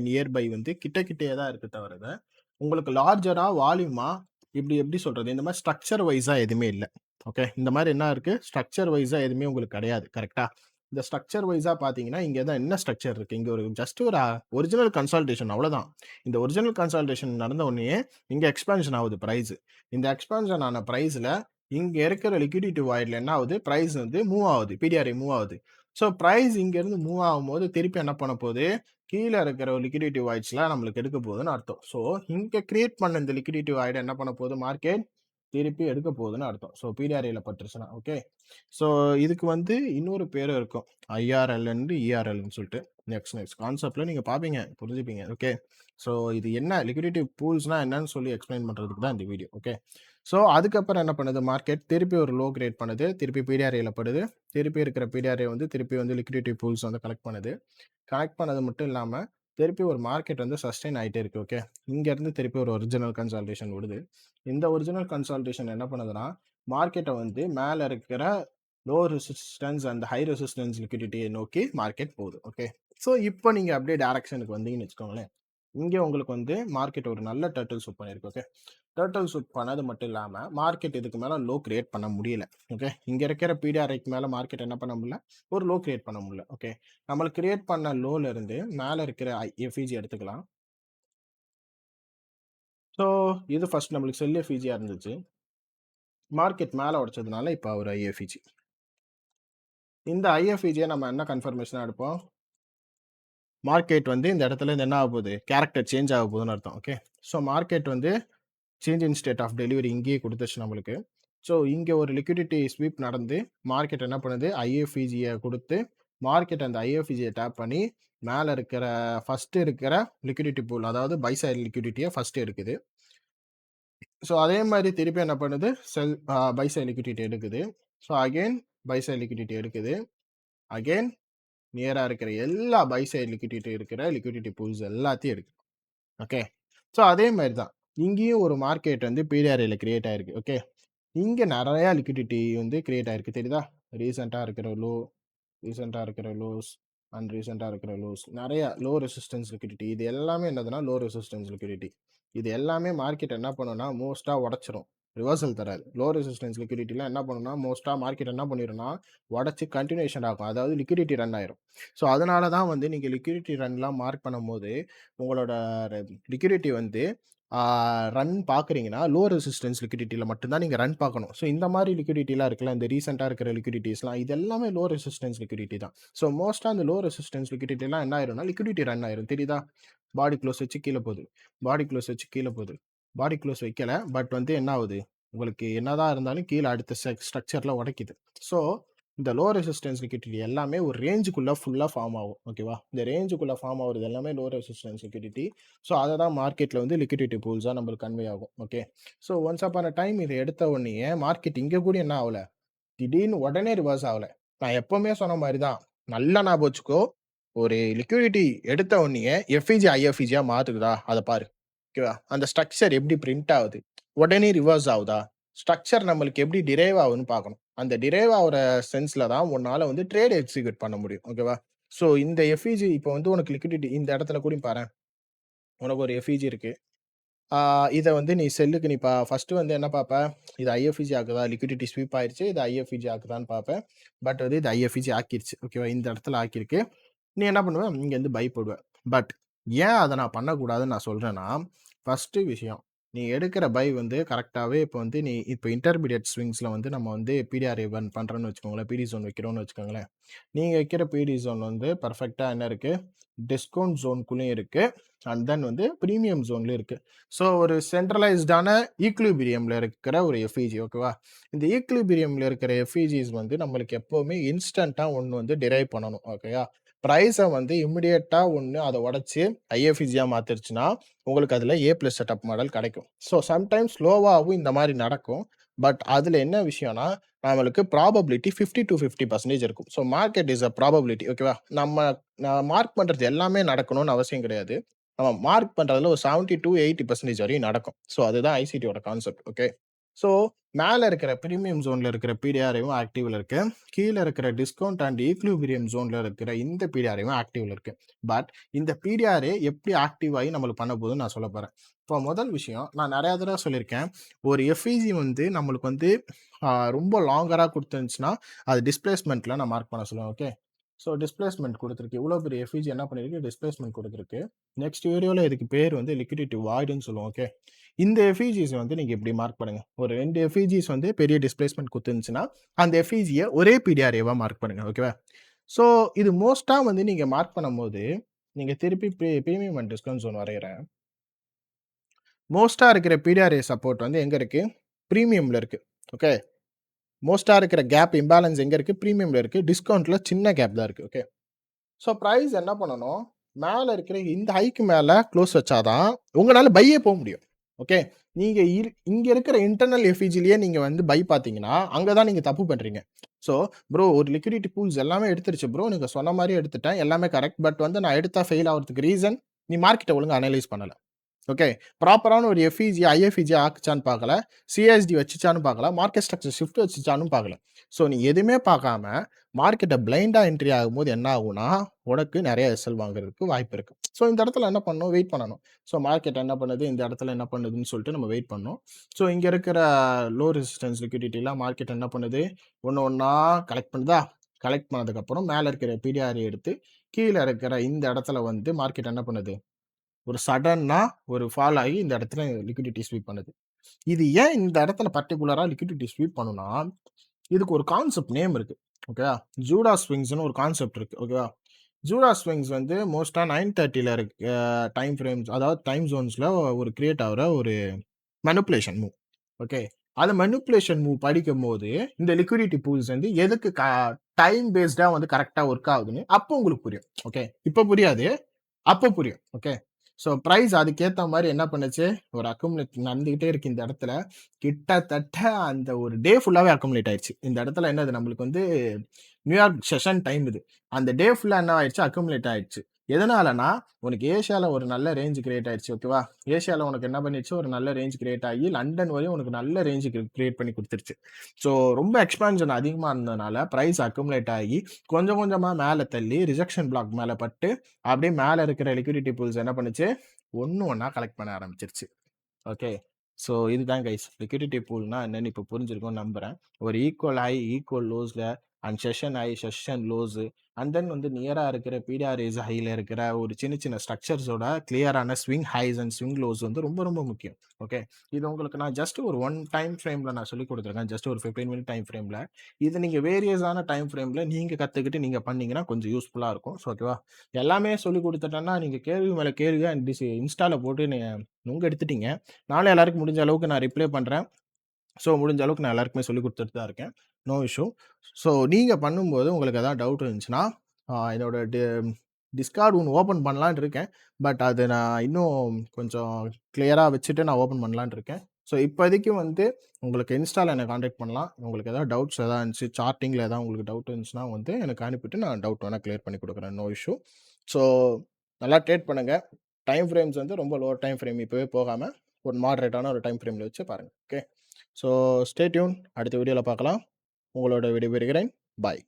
நியர் பை வந்து கிட்ட கிட்டயே தான் இருக்கு தவிர, உங்களுக்கு லார்ஜரா, வால்யூமா இப்படி எப்படி சொல்றது? இந்த மாரி ஸ்ட்ரக்சர் வைஸா எதுவுமே இல்ல. ஓகே. இந்த மாரி என்ன இருக்கு? ஸ்ட்ரக்சர் வைஸா எதுவுமே உங்களுக்கு கிடையாது. கரெக்ட்டா? இந்த ஸ்ட்ரக்சர் வைஸா பார்த்தீங்கன்னா, இங்க தான் என்ன ஸ்ட்ரக்சர் இருக்கு? இங்க ஒரு ஜஸ்ட் ஒரு ஒரிஜினல் கன்சால்டேஷன் அவ்வளோதான். இந்த ஒரிஜினல் கன்சால்டேஷன் நடந்த உடனேயே இங்க எக்ஸ்பான்ஷன் ஆகுது பிரைஸ். இந்த எக்ஸ்பான்ஷன் ஆன பிரைஸ்ல இங்க இருக்கிற லிக்விடிட்டி வாய்ட்ல என்ன ஆகுது? பிரைஸ் வந்து மூவ் ஆகுது. பிடிஆர்ஐ மூவ் ஆகுது. பிரைஸ் இங்க இருந்து மூவ் ஆகும்போது திருப்பி என்ன பண்ண போகுது? கீழ இருக்கிற லிக்விடிட்டி வாய்ட்ஸ்லாம் நம்மளுக்கு எடுக்க போகுதுன்னு அர்த்தம். இங்க கிரியேட் பண்ண இந்த லிக்விடிட்டி வாய்ட என்ன பண்ண போகுது மார்க்கெட்? திருப்பி எடுக்க போகுதுன்னு அர்த்தம். பிடிஆர்ஐல பட்டுருச்சுன்னா. ஓகே. ஸோ, இதுக்கு வந்து இன்னொரு பேரும் இருக்கும். ஐஆர்எல் அண்ட் இஆர்எல்ன்னு சொல்லிட்டு. நெக்ஸ்ட் கான்செப்ட்ல நீங்க பார்ப்பீங்க, புரிஞ்சுப்பீங்க. ஓகே. இது என்ன லிக்விடிட்டி பூல்ஸ்னா என்னன்னு சொல்லி எக்ஸ்பிளைன் பண்றதுக்கு தான் இந்த வீடியோ. ஓகே. அதுக்கப்புறம் என்ன பண்ணுது மார்க்கெட்? திருப்பி ஒரு லோ கிரியேட் பண்ணுது. திருப்பி பிடிஆர்ஐல படுது. திருப்பி இருக்கிற பிடிஆர்ஐ வந்து திருப்பி வந்து லிக்விடிட்டி பூல்ஸ் வந்து கலெக்ட் பண்ணுது. கலெக்ட் பண்ணது மட்டும் இல்லாம, திருப்பி ஒரு மார்க்கெட் வந்து சஸ்டெயின் ஆயிட்டே இருக்கு. ஓகே. இங்கருந்து திருப்பி ஒரு ஒரிஜினல் கன்சால்டேஷன் விடுது. இந்த ஒரிஜினல் கன்சால்டேஷன் என்ன பண்ணுதுன்னா, மார்க்கெட்ட வந்து மேல இருக்கிற low resistance and high resistance லிக்விடிட்டிய நோக்கி மார்க்கெட் போகுது. ஓகே. இப்போ நீங்க அப்படியே டைரக்ஷனுக்கு வந்தீங்கன்னு வச்சுக்கோங்களேன். இங்க உங்களுக்கு வந்து மார்க்கெட் ஒரு நல்ல டர்ட்டில் சூட் பண்ணியிருக்கு. ஓகே. டர்ட்டில் சூட் பண்ணது மட்டும் இல்லாம, மார்க்கெட் இதுக்கு மேல லோ கிரியேட் பண்ண முடியல. ஓகே. இங்க இருக்கிற பிடிஆர்ஐக்கு மேல மார்க்கெட் என்ன பண்ண முடியல? ஒரு லோ கிரியேட் பண்ண முடியல. ஓகே. நம்மளுக்கு கிரியேட் பண்ண லோல இருந்து மேல இருக்கிற எஃப்இஜி எடுத்துக்கலாம். ஸோ, இது ஃபர்ஸ்ட் நம்மளுக்கு செல் எஃப்இஜியா இருந்துச்சு. மார்க்கெட் மேல உடைச்சதுனால இப்ப ஒரு ஐஎஃப்இஜி. இந்த ஐஎஃப்இஜிய நம்ம என்ன கன்ஃபர்மேஷனா எடுப்போம்? மார்க்கெட் வந்து இந்த இடத்துல இருந்து என்ன ஆக போகுது? கேரக்டர் சேஞ்ச் ஆக போகுதுன்னு அர்த்தம். ஓகே. மார்க்கெட் வந்து change in state of delivery இங்கேயே குடுத்துருச்சு நம்மளுக்கு. இங்க ஒரு லிக்விடிட்டி ஸ்வீப் நடந்து, மார்க்கெட் என்ன பண்ணுது? ஐஎஃப்இஜிய குடுத்து, மார்க்கெட் அந்த ஐஎஃப்இஜிய டேப் பண்ணி, மேல இருக்கிற ஃபர்ஸ்ட் இருக்கிற லிக்விடிட்டி பூல் அதாவது பை சைட் லிக்விடிட்டிய ஃபர்ஸ்ட் எடுக்குது. அதே மாரி திருப்பி என்ன பண்ணுது? பை சைட் லிக்விடிட்டி எடுக்குது. அகைன் பை சைட் லிக்விடிட்டி எடுக்குது. அகைன் நியரா இருக்கிற எல்லா பை சைட் லிக்விடிட்டி இருக்கிற லிக்விடிட்டி பூல்ஸ் எல்லாத்தையும் எடுக்குது. ஓகே. அதே மாரி தான். இங்கேயும் ஒரு மார்க்கெட் வந்து பிடிஆர்ஐல கிரியேட் ஆயிருக்கு. ஓகே. இங்க நெறைய லிக்விடிட்டி வந்து கிரியேட் ஆயிருக்கு தெரியுதா? ரீசென்ட்டா இருக்கிற லோ, ரீசென்ட்டா இருக்கிற லோஸ் அண்ட் ரீசென்ட்டா இருக்கிற லோஸ். நெறைய லோ ரெசிஸ்டன்ஸ் லிக்விடிட்டி. இது எல்லாமே என்னதுன்னா, லோ ரெசிஸ்டன்ஸ் லிக்விடிட்டி. இது எல்லாமே மார்க்கெட் என்ன பண்ணும்னா, மோஸ்ட்டா உடைச்சிரும். ரிவர்சல் தராது. லோ ரெசிஸ்டன்ஸ் லிக்விடிட்டிலாம் என்ன பண்ணும்னா, மோஸ்ட்டா மார்க்கெட் என்ன பண்ணிரும்னா, உடைச்சு கன்டினியூஷன் ஆகும். அதாவது லிக்விடிட்டி ரன் ஆயிரும். ஸோ, அதனால தான் வந்து நீங்க லிக்விடிட்டி ரன்லாம் மார்க் பண்ணும்போது, உங்களோட லிக்விடிட்டி வந்து ஆ ரன் பார்க்குறீங்கன்னா, லோ ரெசிஸ்டன்ஸ் லிக்விடிட்டில மட்டும் தான் நீங்க ரன் பார்க்கணும். ஸோ, இந்த மாரி லிக்விடிட்டிலாம் இருக்குல்ல, இந்த ரீசென்ட்டா இருக்கிற லிக்விடிட்டீஸ்லாம் இது எல்லாமே லோ ரெசிஸ்டன்ஸ் லிக்விடிட்டி தான். ஸோ, மோஸ்ட்டா அந்த லோ ரெசிஸ்டன்ஸ் லிக்விடிட்டிலாம் என்ன ஆயிரும்னா, லிக்விடிட்டி ரன் ஆயிரும். தெரியுதா? பாடி க்ளோஸ் வச்சு கீழ போது. பாடி க்ளோஸ் வச்சு கீழ போது. பாடி க்ளோஸ் வைக்கல. பட் வந்து என்ன ஆவுது? உங்களுக்கு என்னதான் இருந்தாலும் கீழ அடுத்த ஸ்ட்ரக்சர்ல உடைக்குது. ஸோ, இந்த லோ ரெசிஸ்டன்ஸ் லிக்விடிட்டி எல்லாமே ஒரு ரேஞ்சுக்குள்ள ஃபுல்லா ஃபார்ம் ஆகும். ஓகேவா? இந்த ரேஞ்சுக்குள்ள ஃபார்ம் ஆவுறது எல்லாமே லோ ரெசிஸ்டன்ஸ் லிக்விடிட்டி. ஸோ, அத தான் மார்க்கெட்ல வந்து லிக்விடிட்டி பூல்ஸா நம்மளுக்கு கன்வே ஆகும். Okay. So, once upon a time இத எடுத்த உடனேயே மார்க்கெட் இங்க கூட என்ன ஆவல? திடீர்னு உடனே ரிவர்ஸ் ஆகல. நான் எப்பவுமே சொன்ன மாரி தான். நல்லா ஞாபகம் வச்சுக்கோ. ஒரு லிக்விடிட்டி எடுத்த உடனேயே எஃப்இஜி, ஐஎஃப்இஜியா மாத்துதா? அத பாரு. ஓகேவா? அந்த ஸ்ட்ரக்சர் எப்படி பிரிண்ட் ஆவுது? உடனே ரிவர்ஸ் ஆவுதா? ஸ்ட்ரக்சர் நம்மளுக்கு எப்படி டிரைவ் ஆகுதுன்னு பார்க்கணும். அந்த டிரைவ் ஆவுற சென்ஸ்ல தான் உன்னால வந்து ட்ரேட் எக்ஸிக்யூட் பண்ண முடியும். ஓகேவா? ஸோ இந்த எஃப்இஜி இப்போ வந்து உனக்கு லிக்விடிட்டி இந்த இடத்துல கூட பாரேன். உனக்கு ஒரு எஃப்இஜி இருக்கு. ஆ இத வந்து நீ செல்லுக்கு நீ ஃபர்ஸ்ட்டு வந்து என்ன பார்ப்ப? இது ஐஎஃப்இஜி ஆக்குதா? லிக்விடிட்டி ஸ்வீப் ஆயிருச்சு. இது ஐஎஃப்இஜி ஆக்குதான்னு பார்ப்ப. பட் வந்து இது ஐஎஃப்இஜி ஆக்கிருச்சு. ஓகேவா? இந்த இடத்துல ஆக்கியிருக்கு. நீ என்ன பண்ணுவ? இங்கேருந்து பை போடுவ. பட் ஏன் அத நான் பண்ணக்கூடாதுன்னு நான் சொல்றேன்னா, ஃபர்ஸ்ட்டு விஷயம், நீ எடுக்கிற பை வந்து கரெக்ட்டாவே இப்போ வந்து நீ இப்போ இன்டர்மீடியேட் ஸ்விங்ஸ்ல வந்து நம்ம வந்து பிடிஆர்ஏ பண்றோம்ன்னு வச்சுக்கோங்களேன். பிடி ஜோன் வைக்கிறோம்ன்னு வச்சுக்கோங்களேன். நீங்க வைக்கிற பிடி ஜோன் வந்து பெர்ஃபெக்ட்டா என்ன இருக்கு? டிஸ்கவுண்ட் ஜோன்க்குள்ளயும் இருக்கு. அண்ட் தென் வந்து பிரீமியம் ஜோன்லயும் இருக்கு. ஸோ ஒரு சென்ட்ரலைஸ்டான ஈக்விலிபிரியம்ல இருக்கிற ஒரு எஃப்இஜி ஓகேவா? இந்த ஈக்விலிபிரியம்ல இருக்கிற எஃப்இஜிஸ் வந்து நம்மளுக்கு எப்பவுமே இன்ஸ்டன்ட்டா ஒண்ணு வந்து டிரைவ் பண்ணணும். ஓகேயா? பிரைஸ வந்து இமிடியேட்டா ஒண்ணு அத உடைச்சு ஐஎஃப்இஜியா மாத்திருச்சுன்னா, உங்களுக்கு அதுல ஏ பிளஸ் செட்டப் மாடல் கிடைக்கும். ஸோ சம்டைம்ஸ் ஸ்லோவாவும் இந்த மாரி நடக்கும். பட் அதுல என்ன விஷயம்னா, நம்மளுக்கு ப்ராபபிலிட்டி 50 டூ 50% இருக்கும். So market is a probability ஓகேவா? நான் மார்க் பண்றது எல்லாமே நடக்கணும்னு அவசியம் கிடையாது. நம்ம மார்க் பண்றதுல ஒரு 70 டூ 80% வரையும் நடக்கும். ஸோ அதுதான் ஐசிடியோட கான்செப்ட். ஓகே. ஸோ மேல இருக்கிற பிரீமியம் ஜோன்ல இருக்கிற பிடிஆர்ஐயும் ஆக்டிவ்ல இருக்கு. கீழ இருக்கிற டிஸ்கவுண்ட் அண்ட் ஈக்விலிபிரியம் ஜோன்ல இருக்கிற இந்த பிடிஆர்ஐயும் ஆக்டிவ்ல இருக்கு. பட் இந்த பிடிஆர்ஏ எப்படி ஆக்டிவ் ஆகி நம்மளுக்கு பண்ண போகுதுன்னு நான் சொல்லப் போறேன். இப்போ முதல் விஷயம் நான் நெறைய தடவ சொல்லியிருக்கேன். ஒரு எஃப்இஜி வந்து நம்மளுக்கு வந்து ரொம்ப லாங்கரா குடுத்துருந்துச்சுன்னா, அது டிஸ்பிளேஸ்மென்ட்ல நான் மார்க் பண்ண சொல்லுவேன். ஓகே. ஸோ டிஸ்பிளேஸ்மென்ட் குடுத்திருக்கு. இவ்வளோ பெரிய எஃப்இஜி என்ன பண்ணிருக்கு? டிஸ்பிளேஸ்மென்ட் குடுத்திருக்கு. நெக்ஸ்ட் வீடியோல இதுக்கு பேர் வந்து லிக்விடிட்டி வாய்டுன்னு சொல்லுவோம். ஓகே. இந்த எஃப்இஜிஸ் வந்து நீங்க இப்படி மார்க் பண்ணுங்க. ஒரு 2 எஃப்இஜிஸ் வந்து பெரிய டிஸ்பிளேஸ்மென்ட் குடுத்துருந்துச்சுன்னா, அந்த எஃப்இஜிய ஒரே பிடிஆர்ஏவா மார்க் பண்ணுங்க. ஓகேவா? ஸோ இது மோஸ்ட்டா வந்து நீங்க மார்க் பண்ணும்போது, நீங்க திருப்பி பிரீமியம் அண்ட் டிஸ்கவுண்ட் ஜோன் வரையறேன். மோஸ்ட்டா இருக்கிற பிடிஆர்ஏ சப்போர்ட் வந்து எங்க இருக்கு? பிரீமியம்ல இருக்கு. ஓகே. மோஸ்ட்டா இருக்கிற கேப் இம்பேலன்ஸ் எங்க இருக்கு? பிரீமியம்ல இருக்கு. டிஸ்கவுண்ட்ல சின்ன கேப் தான் இருக்கு. ஓகே. ஸோ பிரைஸ் என்ன பண்ணணும்? மேல இருக்கிற இந்த ஹைக்கு மேல க்ளோஸ் வச்சா தான் உங்கனால பையே போ முடியும். ஓகே. நீங்க இங்க இருக்கிற இன்டர்னல் எஃப்இஜிலயே நீங்க வந்து பை பார்த்தீங்கன்னா, அங்க தான் நீங்க தப்பு பண்றீங்க. ஸோ ப்ரோ ஒரு லிக்விடிட்டி பூல்ஸ் எல்லாமே எடுத்துருச்சு ப்ரோ. நீங்க சொன்ன மாரி எடுத்துட்டேன். எல்லாமே கரெக்ட். பட் வந்து நான் எடுத்தா ஃபெயில் ஆவறதுக்கு ரீசன் நீ மார்க்கெட்ட ஒழுங்கா அனலைஸ் பண்ணல. ஓகே. ப்ராப்பரான ஒரு எஃப்இஜி, ஐஎஃப்இஜி ஆக்குச்சான்னு பார்க்கல. சிஎஸ்டி வச்சுச்சான்னு பார்க்கல. மார்க்கெட் ஸ்ட்ரக்சர் ஷிஃப்ட் வச்சுச்சான்னு பார்க்கல. ஸோ நீ எதுவுமே பார்க்காம மார்க்கெட்ட பிளைண்டா என்ட்ரி ஆகும்போது என்ன ஆகும்னா, உனக்கு நெறைய எஸ்எல் வாங்குறதுக்கு வாய்ப்பு இருக்கு. ஸோ இந்த இடத்துல என்ன பண்ணணும்? வெயிட் பண்ணணும். ஸோ மார்க்கெட் என்ன பண்ணுது? இந்த இடத்துல என்ன பண்ணுதுன்னு சொல்லிட்டு நம்ம வெயிட் பண்ணணும். ஸோ இங்க இருக்கிற லோ ரெசிஸ்டன்ஸ் லிக்விடிட்டிலாம் மார்க்கெட் என்ன பண்ணுது? ஒண்ணு ஒண்ணா கலெக்ட் பண்ணுதா? கலெக்ட் பண்ணதுக்கப்புறம் மேல இருக்கிற பிடிஆர் எடுத்து கீழ இருக்கிற இந்த இடத்துல வந்து மார்க்கெட் என்ன பண்ணுது? ஒரு சடன்னா ஒரு ஃபால் ஆகி இந்த இடத்துல லிக்விடிட்டி ஸ்வீப் பண்ணுது. இது ஏன் இந்த இடத்துல பர்ட்டிகுலரா லிக்விடிட்டி ஸ்வீப் பண்ணும்னா, இதுக்கு ஒரு கான்செப்ட் நேம் இருக்கு. ஓகேவா? ஜூடா ஸ்விங்ஸ்ன்னு ஒரு கான்செப்ட் இருக்கு. ஓகேவா? ஜூடா ஸ்விங்ஸ் வந்து மோஸ்ட்டா 9:30ல இருக்க டைம் ஃப்ரேம்ஸ் அதாவது டைம் ஜோன்ஸ்ல ஒரு கிரியேட் ஆகுற ஒரு மேனிபுலேஷன் மூவ். ஓகே. அந்த மேனிபுலேஷன் மூவ் படிக்கும்போது, இந்த லிக்விடிட்டி பூல்ஸ் வந்து எதுக்கு டைம் பேஸ்டா வந்து கரெக்ட்டா ஒர்க் ஆகுதுன்னு அப்போ உங்களுக்கு புரியும். ஓகே. இப்ப புரியாது. அப்ப புரியும். ஓகே. ஸோ பிரைஸ் அதுக்கேத்த மாரி என்ன பண்ணுச்சு, ஒரு அக்குமுலேட் நடந்துகிட்டே இருக்கு இந்த இடத்துல. கிட்டத்தட்ட அந்த ஒரு டே ஃபுல்லாவே அக்குமுலேட் ஆயிருச்சு. இந்த இடத்துல என்னது நம்மளுக்கு வந்து நியூயார்க் செஷன் டைம் இது. அந்த டே ஃபுல்லா என்ன ஆயிடுச்சு, அக்குமுலேட் ஆயிடுச்சு. எதனாலனா, உனக்கு ஏசியால ஒரு நல்ல ரேஞ்ச் கிரியேட் ஆயிடுச்சு. ஓகேவா? ஏசியால உனக்கு என்ன பண்ணிடுச்சு, ஒரு நல்ல ரேஞ்ச் கிரியேட் ஆகி, லண்டன் வரையும் உனக்கு நல்ல ரேஞ்ச் கிரியேட் பண்ணி குடுத்துருச்சு. ஸோ, ரொம்ப எக்ஸ்பான்ஷன் அதிகமா இருந்ததுனால, பிரைஸ் அக்குமுலேட் ஆகி, கொஞ்சம் கொஞ்சமா மேல தள்ளி, ரிஜெக்ஷன் பிளாக் மேல பட்டு, அப்படியே மேல இருக்கிற லிக்விடிட்டி பூல்ஸ் என்ன பண்ணுச்சு, ஒண்ணு ஒண்ணா கலெக்ட் பண்ண ஆரம்பிச்சிருச்சு. ஓகே. ஸோ, இதுதான் கைஸ். லிக்விடிட்டி பூல்னா என்னன்னு இப்ப புரிஞ்சிருக்கும்னு நம்புறேன். ஒரு ஈக்குவல் ஹை, ஈக்குவல் லோஸ்ல and session high, session lows and then வந்து நியரா இருக்கிற பிடிஆர்ஏஸ் ஹைல இருக்கிற ஒரு சின்ன சின்ன ஸ்ட்ரக்சர்ஸோட கிளியரான swing highs and swing lows வந்து ரொம்ப ரொம்ப முக்கியம். ஓகே. இது உங்களுக்கு நான் ஜஸ்ட் ஒரு ஒன் டைம் ஃப்ரேம்ல நான் சொல்லிக் குடுத்துருக்கேன். ஜஸ்ட் ஒரு 15 மினிட் டைம் ஃப்ரேம்ல. இது நீங்க வேரியஸான டைம் ஃப்ரேம்ல நீங்க கத்துக்கிட்டு நீங்க பண்ணீங்கன்னா கொஞ்சம் யூஸ்ஃபுல்லா இருக்கும். ஸோ, ஓகேவா? எல்லாமே சொல்லிக் குடுத்துட்டேன்னா, நீங்க கேள்வி மேல கேள்வியா இன்ஸ்டால போட்டு நுங்க எடுத்துட்டீங்க. நானும் எல்லாருக்கும் முடிஞ்ச அளவுக்கு நான் ரிப்ளை பண்றேன். ஸோ, முடிஞ்ச அளவுக்கு நான் எல்லாருக்குமே சொல்லிக் குடுத்துட்டு தான் இருக்கேன். No issue. ஸோ, நீங்க பண்ணும்போது உங்களுக்கு ஏதாவது டவுட் இருந்துச்சுன்னா, என்னோட டிஸ்கார்ட் ஒண்ணு ஓப்பன் பண்ணலான்னு இருக்கேன். பட் அது நான் இன்னும் கொஞ்சம் கிளியரா வச்சுட்டு நான் ஓப்பன் பண்ணலான்னு இருக்கேன். ஸோ, இப்போதைக்கு வந்து உங்களுக்கு இன்ஸ்டால என்ன கான்டாக்ட் பண்ணலாம். உங்களுக்கு ஏதாவது டவுட்ஸ் ஏதாவது இருந்துச்சு, சார்ட்டிங்ல ஏதாவது உங்களுக்கு டவுட் இருந்துச்சுன்னா வந்து எனக்கு அனுப்பிட்டு நான் டவுட் வேணா கிளியர் பண்ணி குடுக்குறேன். No issue. ஸோ, நல்லா ட்ரேட் பண்ணுங்க. டைம் ஃப்ரேம்ஸ் வந்து ரொம்ப லோ டைம் ஃப்ரேம் இப்பவே போகாம, ஒரு மாடரேட்டான ஒரு டைம் ஃப்ரேம்ல வச்சு பாருங்க. ஓகே. So, stay tune. அடுத்த வீடியோல பார்க்கலாம். உங்களோட விடைபெறுகிறேன். பாய்.